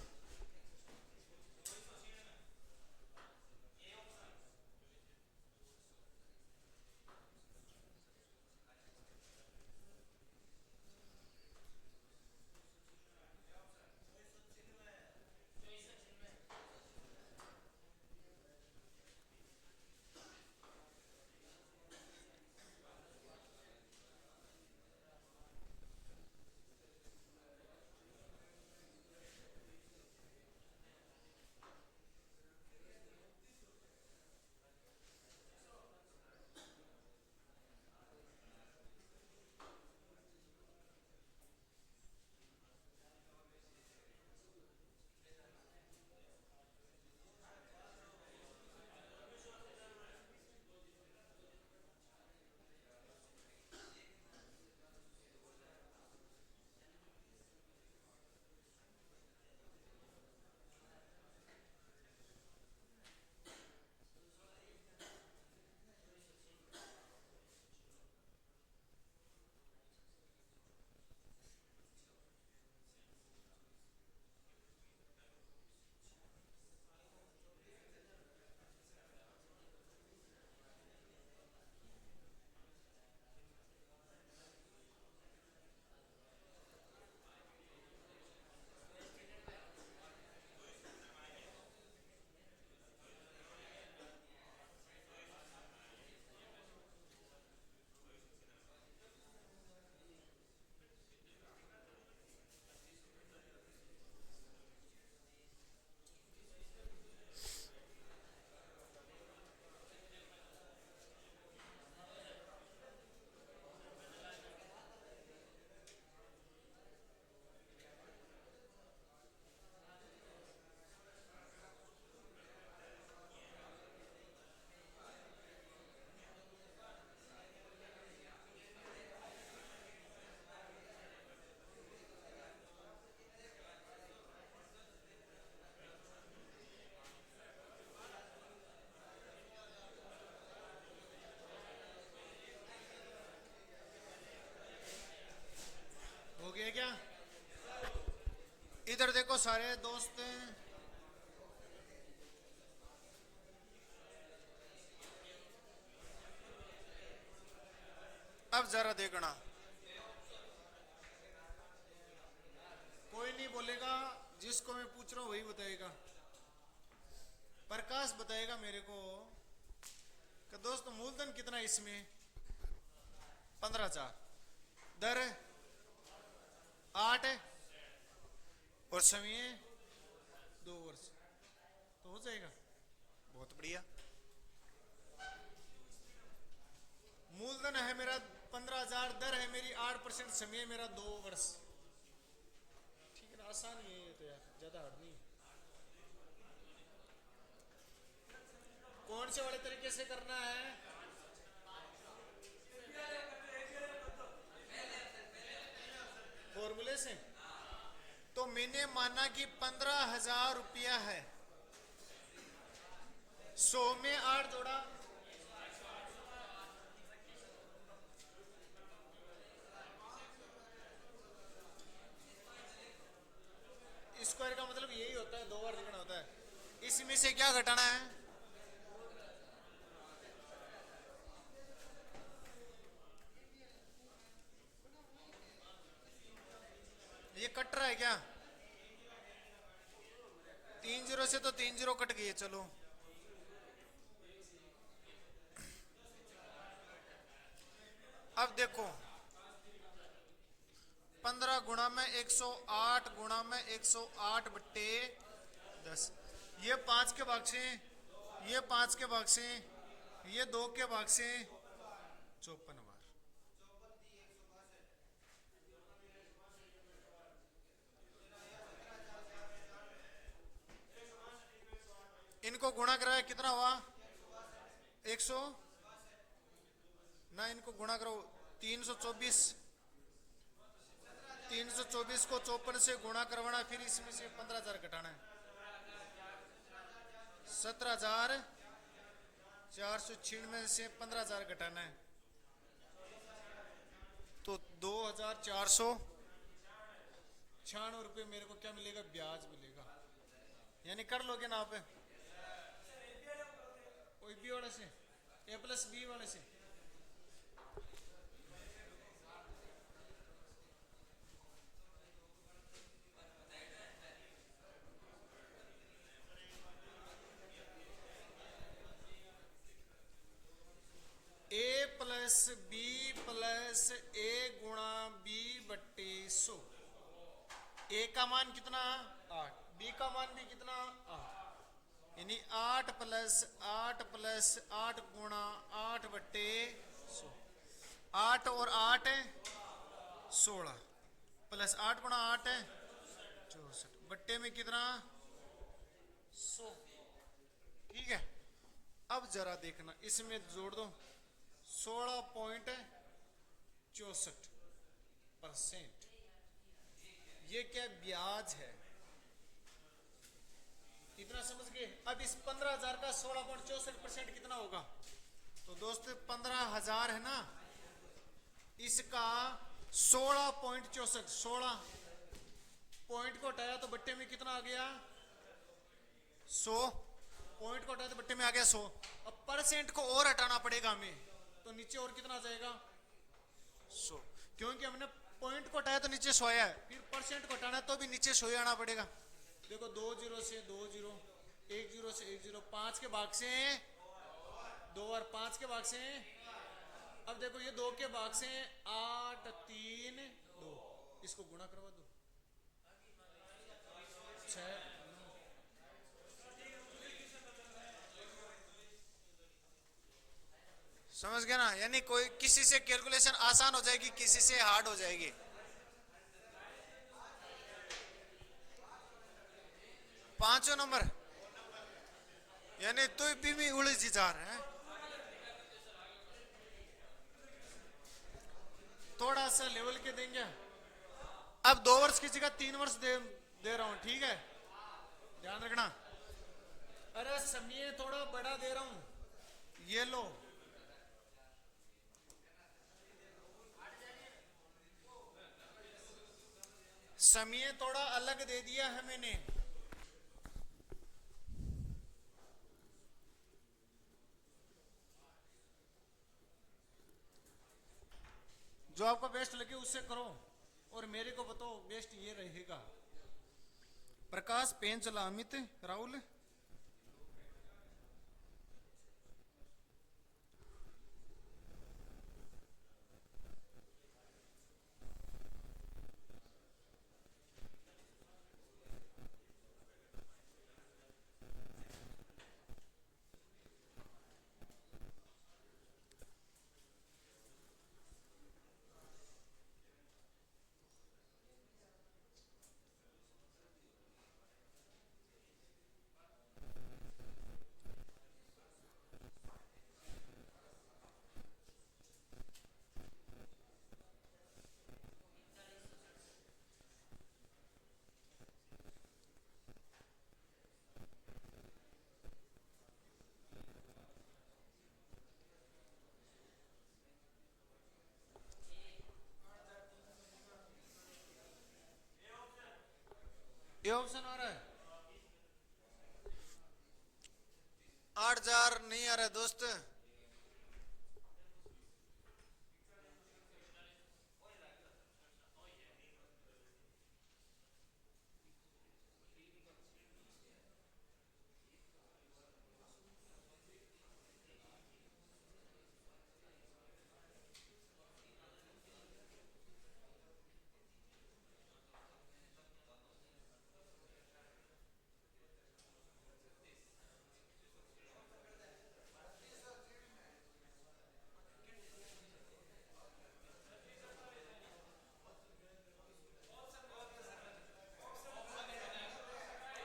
सारे दोस्त। अब जरा देखना, कोई नहीं बोलेगा, जिसको मैं पूछ रहा हूं वही बताएगा। प्रकाश बताएगा मेरे को कि दोस्त मूलधन कितना है इसमें? 15,000, दर 8 और समय 2 वर्ष, तो हो जाएगा। बहुत बढ़िया। मूलधन है मेरा 15,000, दर है मेरी 8%, समय मेरा 2 वर्ष। ठीक है ना, आसान ही है ये तो यार, ज्यादा हार्ड नहीं। कौन से वाले तरीके से करना है? फॉर्मूले से। तो मैंने माना कि 15,000 रुपया है, 100 में 8 जोड़ा, स्क्वायर का मतलब यही होता है, 2 बार लिखना होता है। इसमें से क्या घटाना है? ये कट रहा है क्या? 3 जीरो से तो 3 जीरो कट गए। चलो अब देखो, 15 गुणा में 108 गुणा में 108 बट्टे 10, ये 5 के भाग से, ये 5 के भाग से, ये 2 के भाग से 54 बार। इनको गुणा कराया कितना हुआ? 100 ना, इनको गुणा करो 324, 324 को 54 से गुणा करवाना, फिर इसमें से 15,000 घटाना है। 17,496 से 15,000 घटाना है, तो 2,496 रुपये मेरे को क्या मिलेगा? ब्याज मिलेगा। यानी कर लोगे ना आप? कोई बी वाले से, ए प्लस बी वाले से। ए प्लस बी प्लस ए गुणा बी बट्टे 100। ए का मान कितना? 8। बी का मान भी कितना? 8। यानी 8 प्लस 8 गुणा 8 बट्टे 100। 8 और 8 16, प्लस 8 गुणा 8 64, बट्टे में कितना? 100। ठीक है, अब जरा देखना, इसमें जोड़ दो 16.64%। ये क्या ब्याज है? इतना समझ गए? अब इस 15,000 का 16.64% कितना होगा? तो दोस्तों 15,000 है ना, इसका 16.64, 16 पॉइंट को हटाया तो बट्टे में कितना आ गया? 100। पॉइंट को हटाया तो बट्टे में आ गया 100। अब परसेंट को और हटाना पड़ेगा हमें, तो नीचे और कितना आ जाएगा? 100, क्योंकि हमने पॉइंट को हटाया तो नीचे 100 आया है, फिर परसेंट को हटाना तो भी नीचे 100 आना पड़ेगा। देखो 2 जीरो से 2 जीरो, 1 जीरो से 1 जीरो, 5 के भाग से 2 और 5 के भाग से। अब देखो ये 2 के भाग से 8 3 2, इसको गुणा करवा दो 6। समझ गया ना? यानी कोई किसी से कैलकुलेशन आसान हो जाएगी, किसी से हार्ड हो जाएगी। पांचों नंबर यानी तो भी उलझ जा रहा है। थोड़ा सा लेवल के देंगे। अब 2 वर्ष की जगह 3 वर्ष दे रहा हूं, ठीक है, ध्यान रखना। अरे समय थोड़ा बड़ा दे रहा हूं, ये लो। समय थोड़ा अलग दे दिया है मैंने। जो आपको बेस्ट लगे उससे करो और मेरे को बताओ बेस्ट ये रहेगा। प्रकाश पेन चला अमित राहुल। ये ऑप्शन आ रहा है। 8,000 नहीं आ रहा है दोस्त।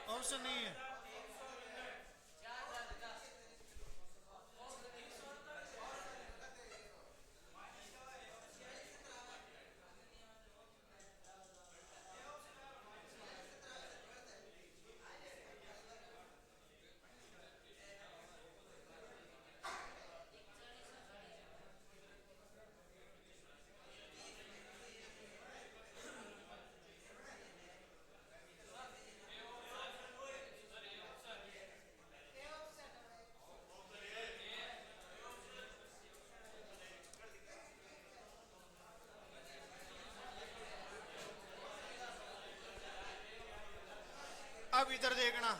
ऑप्शन नहीं है। अब इधर देखना।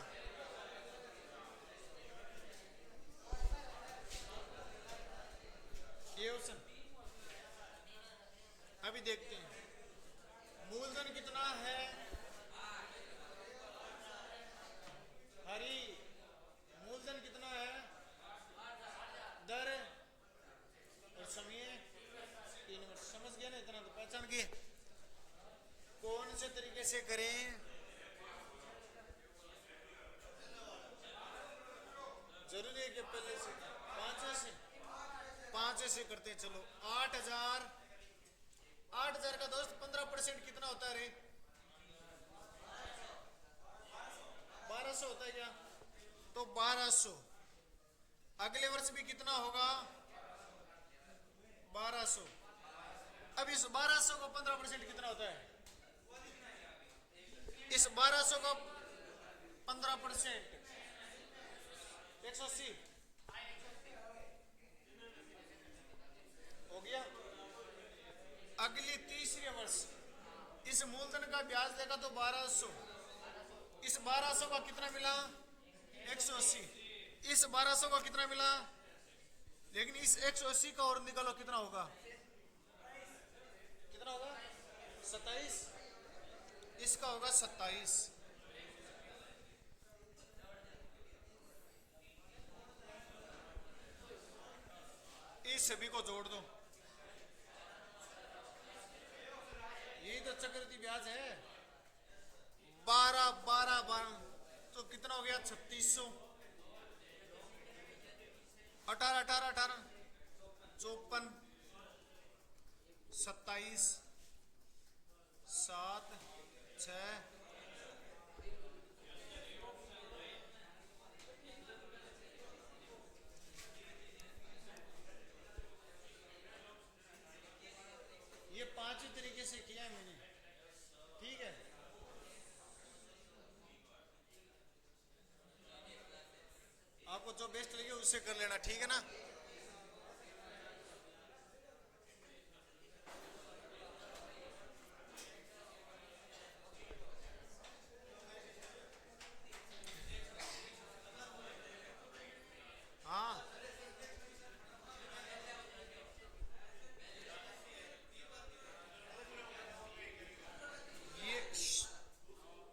ये ऑप्शन अभी देखते हैं। मूलधन कितना है हरी? मूलधन कितना है? दर और समय 3 वर्ष। समझ गया ना? इतना तो पहचान गए। कौन से तरीके से करें? जरूरी है कि पहले से 5 से करते हैं। चलो 8,000। 8,000 का दोस्त 15% कितना होता है रे? 1200 होता है क्या? तो 1200। अगले वर्ष भी कितना होगा? 1200। अब इस 1200 को 15% कितना होता है? इस 1200 को 15% 180 हो गया। अगली तीसरे वर्ष इस मूलधन का ब्याज देगा तो 1200। इस 1200 का कितना मिला? 180। इस 1200 का कितना मिला? लेकिन इस 180 का और निकालो कितना होगा? कितना होगा? 27। इसका होगा 27। इस सभी को जोड़ दो। यही तो चक्रवृद्धि ब्याज है। 12 12 12 तो कितना हो गया? 3600। 18 18 18 54 27 7 6 ये 5 ही तरीके से किया है मैंने। ठीक है। जो बेस्ट लगे उससे कर लेना, ठीक है ना। हाँ,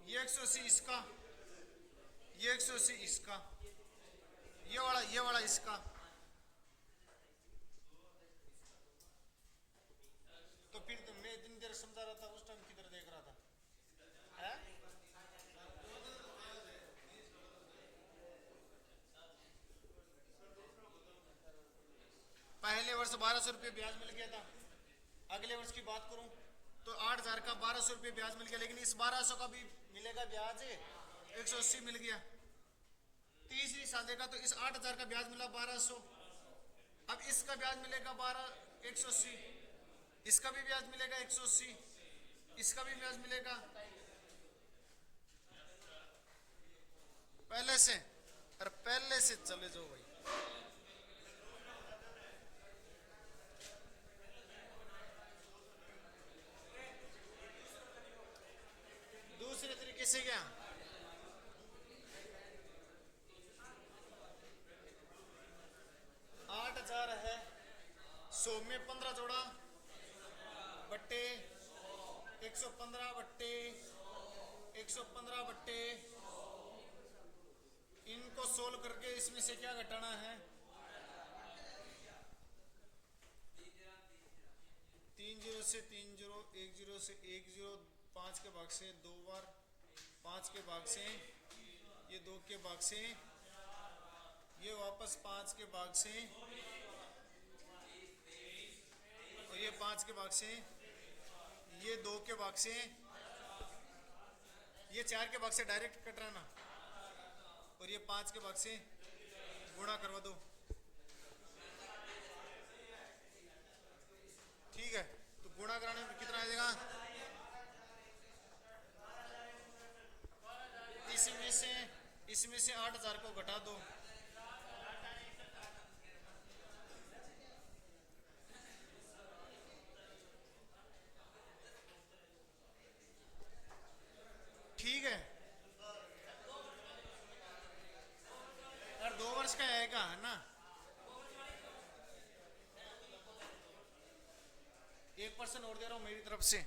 ये 180 इसका, ये 180 इसका, ये वाला इसका। तो फिर तो मैं इतनी देर समझा रहा था, उस टाइम किधर देख रहा था है? पहले वर्ष 1200 रुपये ब्याज मिल गया था। अगले वर्ष की बात करूं तो 8,000 का 1200 रुपये ब्याज मिल गया, लेकिन इस 1200 का भी मिलेगा ब्याज, 180 मिल गया। तीसरी साल देगा तो इस 8,000 का ब्याज मिला 1200। अब इसका ब्याज मिलेगा 180, इसका भी ब्याज मिलेगा 180, इसका भी ब्याज मिलेगा पहले से। और पहले से चले जाओ भाई। दूसरे तरीके से क्या, 8,000 है, 100 में 15 जोड़ा बट्टे 115 बट्टे 115 बट्टे, इनको सोल्व करके इसमें से क्या घटाना है, 3 जीरो से 3 जीरो, 1 जीरो से 1 जीरो, 5 के भाग से 2 बार, 5 के भाग से, ये 2 के भाग से, ये वापस 5 के भाग से, और ये 5 के भाग से, ये 2 के भाग से, ये 4 के भाग से डायरेक्ट कट रहा ना, और ये 5 के भाग से गुणा करवा दो, ठीक है। तो गुणा कराने में कितना आ जाएगा, इसमें से 8,000 को घटा दो, ठीक है। यार 2 वर्ष का आएगा है ना, 1% और दे रहा हूं मेरी तरफ से।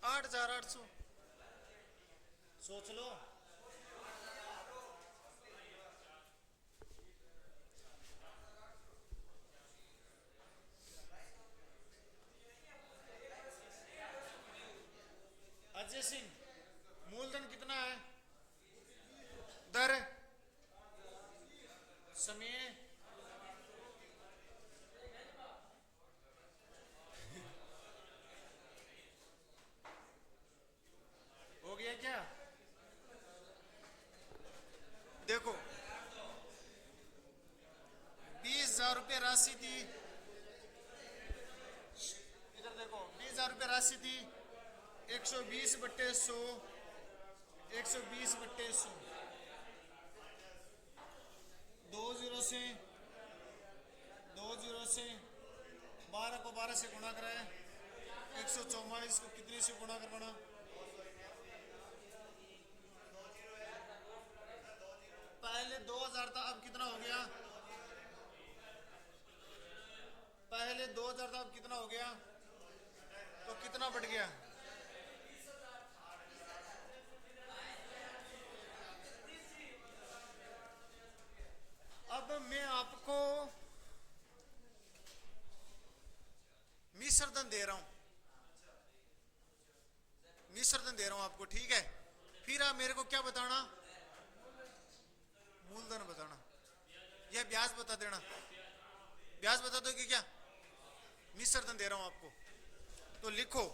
आठ हजार 800, सोच लो। अजय सिंह, मूलधन कितना है, दर, समय, हो गया क्या? देखो 20,000 रुपये राशि थी, इधर देखो 20,000 रुपये राशि थी, 120 बट्टे 100, 120 बट्टे 100, 2 जीरो से 12 को 12 से गुणा कराए, 144 को कितने से गुणा करवाना, पहले 2000 था, अब कितना हो गया? पहले 2000 था, अब कितना हो गया? तो कितना बढ़ गया? अब मैं आपको मिश्रधन दे रहा हूं, मिश्रधन दे रहा हूं आपको, ठीक है? फिर आप मेरे को क्या बताना? मूलधन बताना या ब्याज बता देना। ब्याज बता दो कि क्या? मिश्रधन दे रहा हूं आपको, तो लिखो।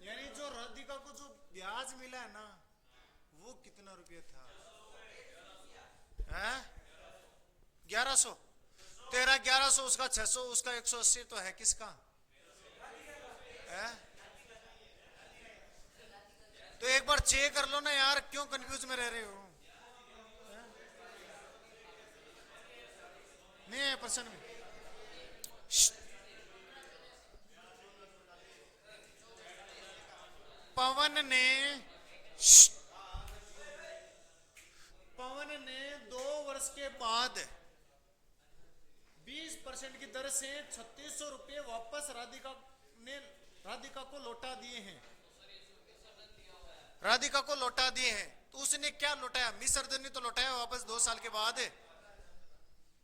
यानी जो राधिका को जो ब्याज मिला है ना, वो कितना रुपया था? है 1100। तेरा 1100, उसका 600, उसका 180, तो है किसका? है? तो एक बार चेक कर लो ना यार, क्यों कंफ्यूज में रह रहे हो? नहीं है प्रश्न में। पवन ने पवन ने 2 वर्ष के बाद 20% की दर से 3600 रुपये वापस राधिका को लौटा दिए हैं। राधिका को लौटा दिए हैं, तो उसने क्या लौटाया? मिश्रधन तो लौटाया वापस 2 साल के बाद।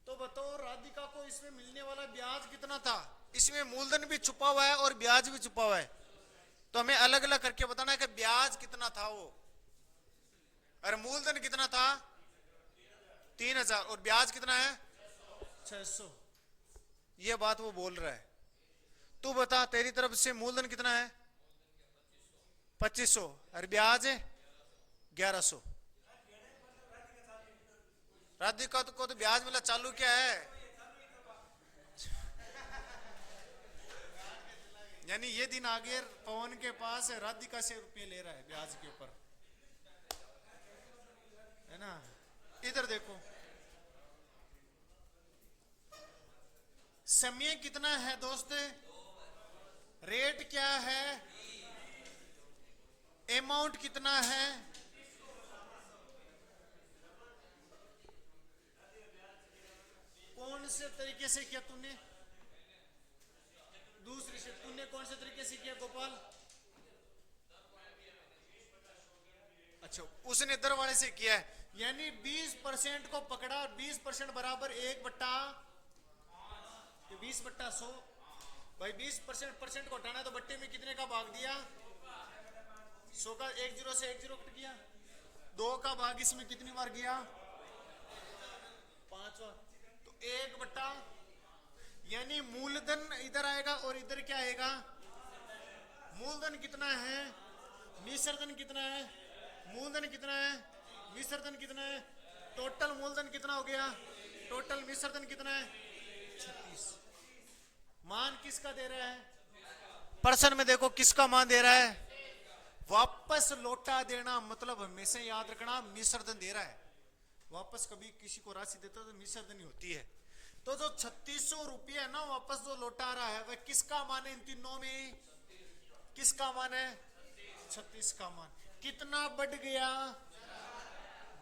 तो बताओ राधिका को इसमें मिलने वाला ब्याज कितना था? इसमें मूलधन भी छुपा हुआ है और ब्याज भी छुपा हुआ है, तो हमें अलग अलग करके बताना है कि ब्याज कितना था वो, और मूलधन कितना था? 3000, और ब्याज कितना है? 600। ये बात वो बोल रहा है। तू बता, तेरी तरफ से मूलधन कितना है? 2500, और ब्याज 1100। राधिका को तो ब्याज मिला, चालू क्या है? यानी ये दिन आ गया, पवन के पास राधिका से रुपये ले रहा है ब्याज के ऊपर, है ना? इधर देखो, समय कितना है दोस्त, रेट क्या है, अमाउंट कितना है, कौन से तरीके से किया तूने, दूसरी से तूने कौन से तरीके से किया गोपाल? अच्छा, उसने दर वाले से किया है, यानी 20% को पकड़ा, 20% बराबर 1/20/100। भाई 20% को हटाना तो बट्टे में कितने का भाग दिया, 100 का, 10 से 10 कट गया, 2 का भाग इसमें कितनी बार गया, 5 बार, तो 1/, यानी मूलधन इधर आएगा और इधर क्या आएगा, मूलधन कितना है, मिश्रधन कितना है, मूलधन कितना है, मिश्रधन कितना है, टोटल मूलधन कितना हो गया, टोटल मिश्रधन कितना है, 36। मान किसका दे रहा है, प्रश्न में देखो किसका मान दे रहा है, वापस लौटा देना, मतलब हमेशा याद रखना मिश्रधन दे रहा है, वापस कभी किसी को राशि देता तो मिश्रधन ही होती है। तो जो 3600 रुपया है ना वापस जो लौटा रहा है वह किसका मान है, इन तीनों में किसका मान है, 36 का मान। कितना बढ़ गया,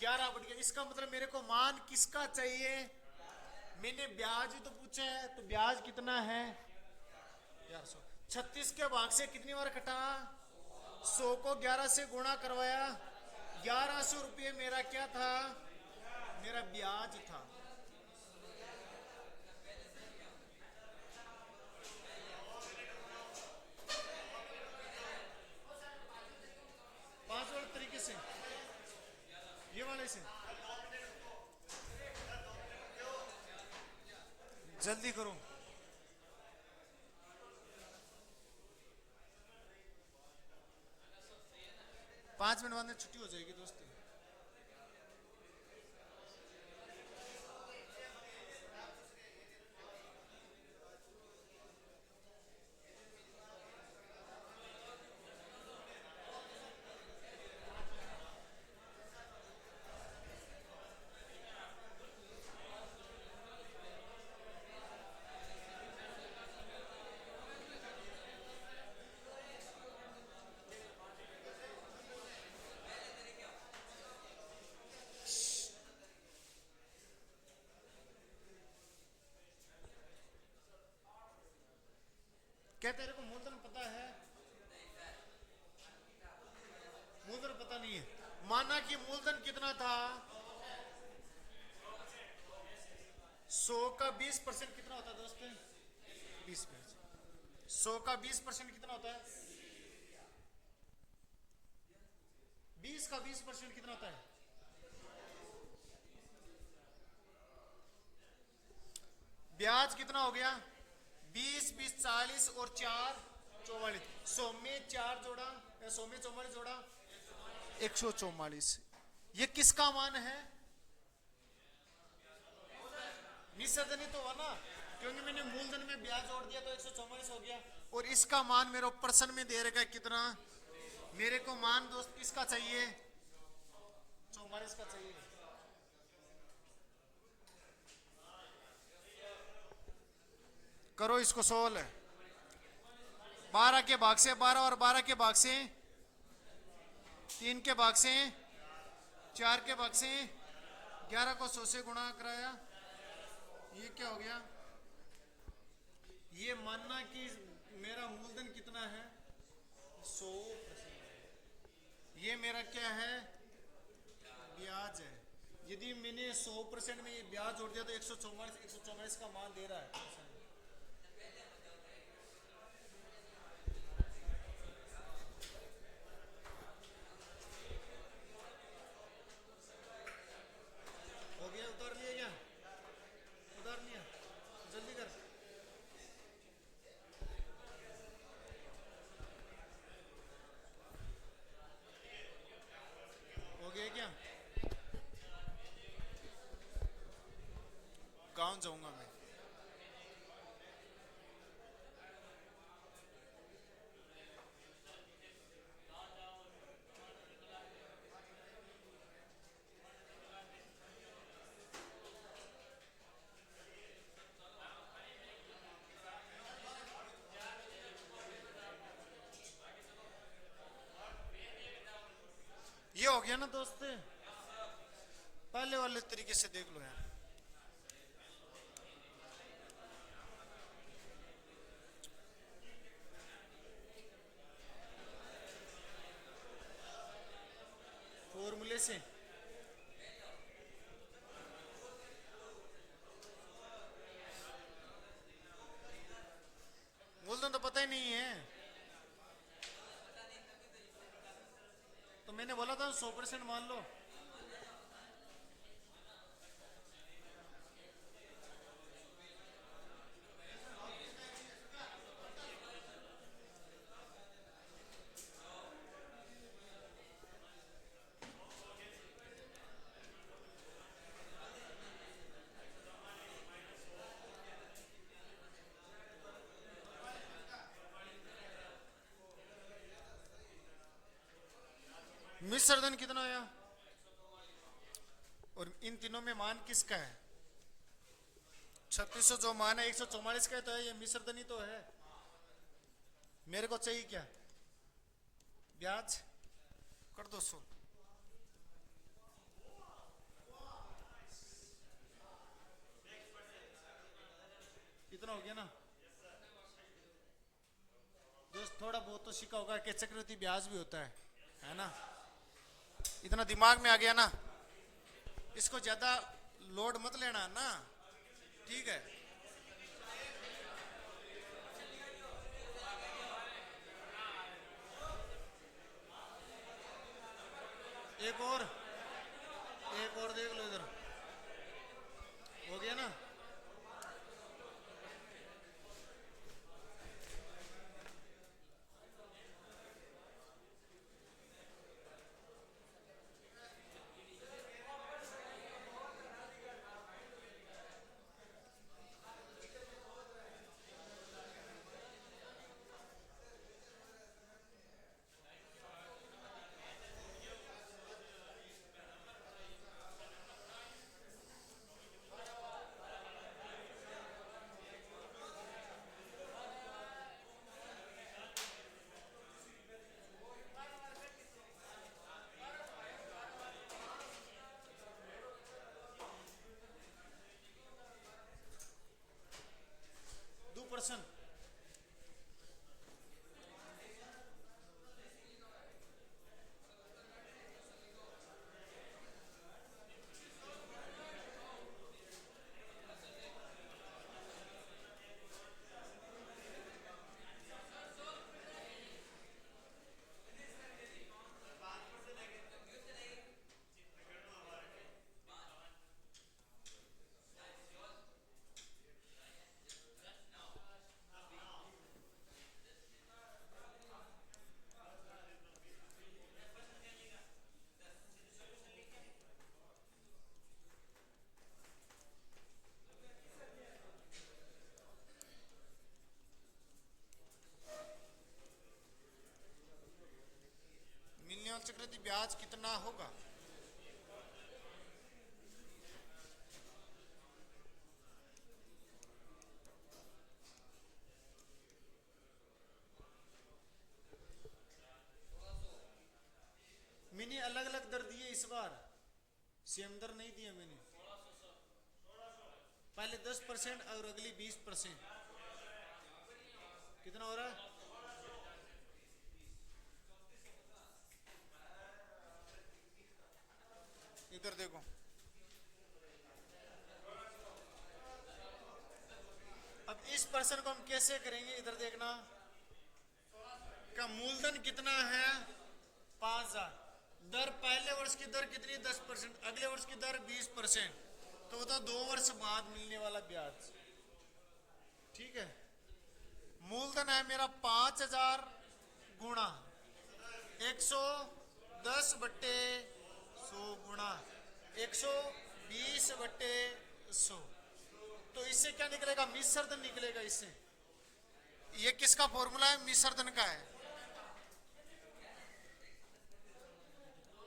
11 बढ़ गया, इसका मतलब मेरे को मान किसका चाहिए, मैंने ब्याज ही तो पूछा है, तो ब्याज कितना है 1100। 36 के भाग से कितनी बार कटा, 100 को 11 से गुणा करवाया, 1100 रुपये मेरा क्या था, मेरा ब्याज था। पांच वाले तरीके से, ये वाले से जल्दी करो, 5 मिनट बाद में छुट्टी हो जाएगी दोस्त। क्या तेरे को मूलधन पता है, मूलधन पता नहीं है, माना कि मूलधन कितना था, 100 का 20% कितना होता है दोस्त, 20%, 100 का 20% कितना होता है, 20 का 20% कितना होता है, ब्याज कितना हो गया, 20 20 40 और 4 44, 100 में 4 जोड़ा, 100 में 44 जोड़ा, 144। ये किसका मान है, मिश्रधन ही तो हुआ ना, क्योंकि मैंने मूलधन में ब्याज जोड़ दिया तो 144 हो गया, और इसका मान मेरे प्रश्न में दे रखा है कितना, मेरे को मान दोस्त किसका चाहिए, 44 का चाहिए। करो इसको सोल्व, 12 के भाग से 12 और 12 के भाग से 3 के भाग से 4 के भाग से 11 को 100 से गुणा कराया, ये क्या हो गया, ये मानना कि मेरा मूलधन कितना है 100%, ये मेरा क्या है ब्याज है, यदि मैंने 100% में ये ब्याज जोड़ दिया तो 144 का मान दे रहा है। हो गया, उतार लिया क्या, उतार लिया, जल्दी कर, हो गया क्या, गाँव जाऊंगा मैं। हो गया ना दोस्त? पहले वाले तरीके से देख लो यार। फॉर्मूले से बोल दो तो पता ही नहीं है। तो मैंने बोला था 100% मान लो। मिश्रधन कितना आया? और इन तीनों में मान किसका है? 3600 जो मान है 144 का तो है, ये मिश्रधन ही तो है। मेरे को चाहिए क्या? ब्याज कर दो 100। इतना हो गया ना दोस्त? थोड़ा बहुत तो सीखा होगा कि चक्रवृद्धि ब्याज भी होता है ना? इतना दिमाग में आ गया ना? इसको ज्यादा लोड मत लेना ना, ठीक है? एक और देख लो इधर। हो गया ना? दो परसेंट मिलने वाला चक्रवृद्धि ब्याज कितना होगा? मैंने अलग अलग दर दिए इस बार, सेम दर नहीं दिया मैंने। पहले 10% और अगली 20%। कितना हो रहा है? इधर देखो, अब इस पर्सन को हम कैसे करेंगे? इधर देखना, का मूलधन कितना है? 5000। दर पहले वर्ष की दर कितनी? 10%। अगले वर्ष की दर 20%। तो बताओ 2 वर्ष बाद मिलने वाला ब्याज, ठीक है? मूलधन है मेरा 5000 गुणा 110/100 गुणा 120/100। तो इससे क्या निकलेगा? मिश्रधन निकलेगा इससे। ये किसका फॉर्मूला है? मिश्रधन का है।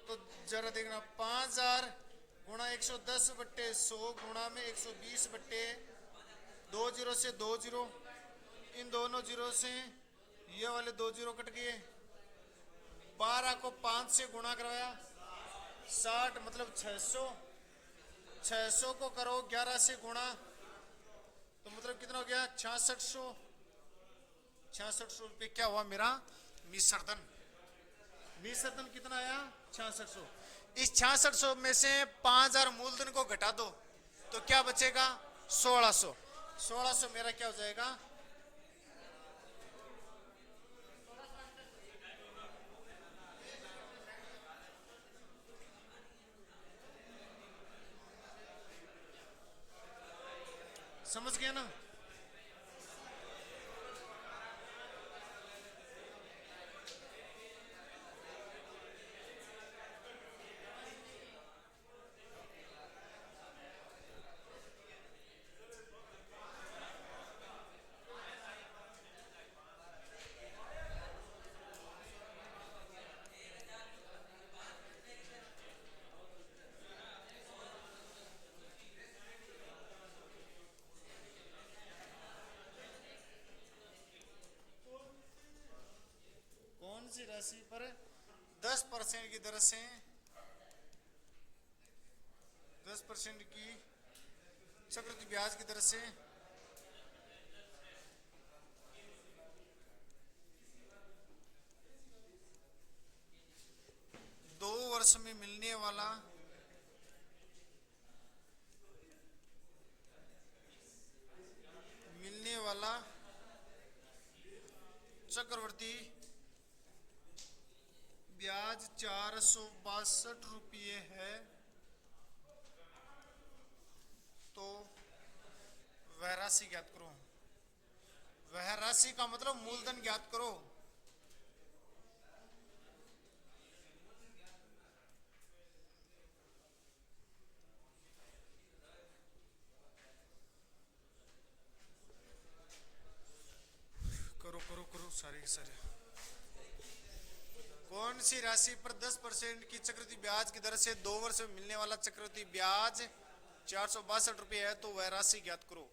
तो जरा देखना, 5000 गुणा 110/100 गुणा में 120/2 जीरो से 2 जीरो, इन दोनों जीरो से ये वाले 2 जीरो कट गए। 12 को 5 से गुणा करवाया 60 मतलब 600, 600 को करो 11 से गुणा, तो मतलब कितना हो गया 6600, 6600 रुपये क्या हुआ मेरा मिश्रधन। मिश्रधन कितना आया 6600। इस 6600 में से 5000 मूलधन को घटा दो तो क्या बचेगा 1600। 1600 मेरा क्या हो जाएगा, समझ गया ना। कौन सी राशि पर 10% की दर से 10% की चक्रवृद्धि ब्याज की दर से 2 वर्ष में मिलने वाला चक्रवृद्धि ब्याज 462 रुपये है, तो वह राशि ज्ञात करो। वह राशि का मतलब मूलधन ज्ञात करो। करो करो करो सारे सारे। कौन सी राशि पर 10% की चक्रवृद्धि ब्याज की दर से 2 वर्ष में मिलने वाला चक्रवृद्धि ब्याज 462 रुपये है, तो वह राशि ज्ञात करो।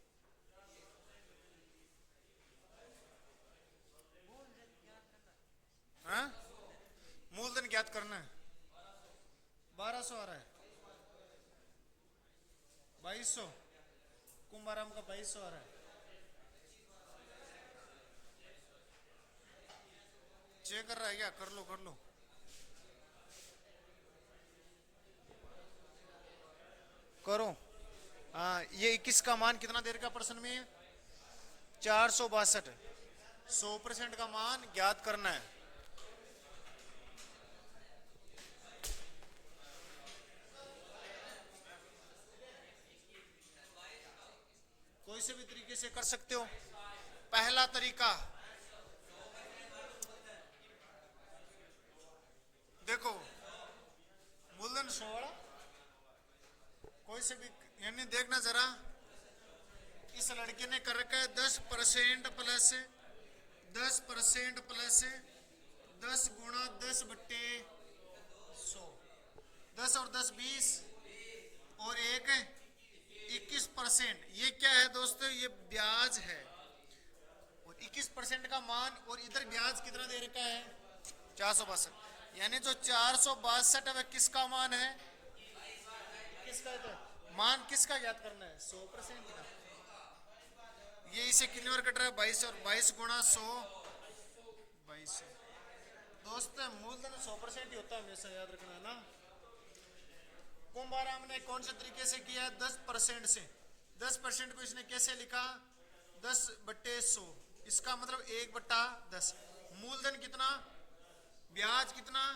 हाँ? मूलधन ज्ञात करना है। 1200 आ रहा है, 2200, कुंभाराम का 2200 आ रहा है। चेक कर रहा है क्या, कर लो कर लो। करो। हाँ, ये 21 का मान कितना देर का प्रश्न में 462। 100% का मान ज्ञात करना है। कोई से भी तरीके से कर सकते हो। पहला तरीका देखो, मूलधन 16, कोई से भी यानी देखना जरा, इस लड़के ने कर रखा है 10% प्लस 10% प्लस 10 गुणा 10/100, 10 और 10 20 और 1 21%। ये क्या है दोस्तों, ये ब्याज है। और 21% का मान, और इधर ब्याज कितना दे रखा है 462, यानी जो 462 है वह किसका मान है, किसका है, मान किसका ज्ञात करना है 100% का। ये इसे कितनी बार कट रहा है 22, और 22 गुणा 100 2200। दोस्त मूलधन 100% ही होता है, हमेशा याद रखना है ना। कुंभाराम ने कौन से तरीके से किया 10% से। 10% को इसने कैसे लिखा 10/100, इसका मतलब 1/10। मूलधन कितना, ब्याज कितना,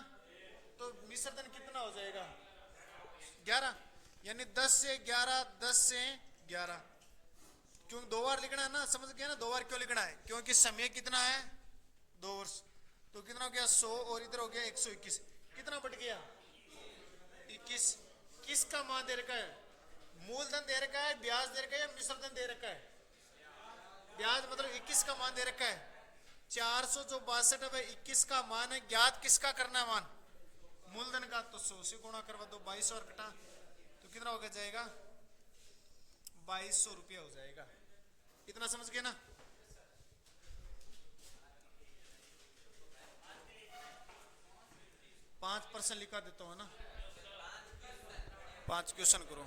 तो मिश्रधन कितना हो जाएगा 11, यानी 10 से 11, 10 से 11। क्यों 2 बार लिखना है ना, समझ गया ना 2 बार क्यों लिखना है, क्योंकि समय कितना है 2 वर्ष। तो कितना हो गया 100, और इधर हो गया 121, कितना बढ़ गया 21। किसका मान दे रखा है, मूलधन दे रखा है, ब्याज दे रखा है, या मिश्रधन दे रखा है। ब्याज मतलब 21 का मान दे रखा है। 462 है 21 का मान है, ज्ञात किसका करना है मान, मूलधन का। तो 100 से गुणा करवा दो, 2200 और कटा तो कितना हो गया जाएगा 2200 रुपया हो जाएगा। इतना समझ गए ना। 5% लिखा देता हूँ ना। 5 क्वेश्चन करो।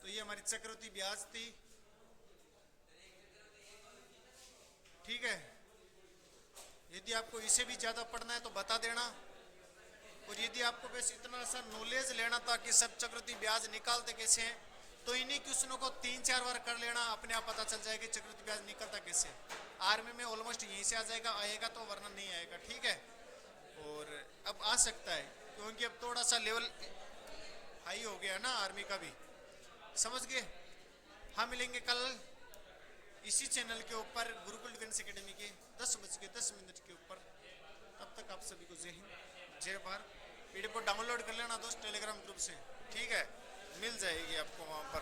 तो ये हमारी चक्रवृद्धि ब्याज थी, ठीक है। यदि आपको इसे भी ज्यादा पढ़ना है तो बता देना, और यदि आपको बस इतना सा नॉलेज लेना था कि सब चक्रवृद्धि ब्याज निकालते कैसे हैं, तो इन्हीं क्वेश्चनों को 3-4 बार कर लेना, अपने आप पता चल जाएगा चक्रवृद्धि ब्याज निकलता कैसे। आर्मी में ऑलमोस्ट यहीं से आ जाएगा, आएगा तो, वरना नहीं आएगा, ठीक है। और अब आ सकता है क्योंकि अब थोड़ा सा लेवल हाई हो गया ना आर्मी का भी, समझ गए। हम मिलेंगे कल इसी चैनल के ऊपर गुरुकुल डिफेंस एकेडमी के 10:10 के ऊपर। तब तक आप सभी को जय हिंद जय भारत। पीडीएफ को डाउनलोड कर लेना दोस्त टेलीग्राम ग्रुप से, ठीक है, मिल जाएगी आपको वहां पर।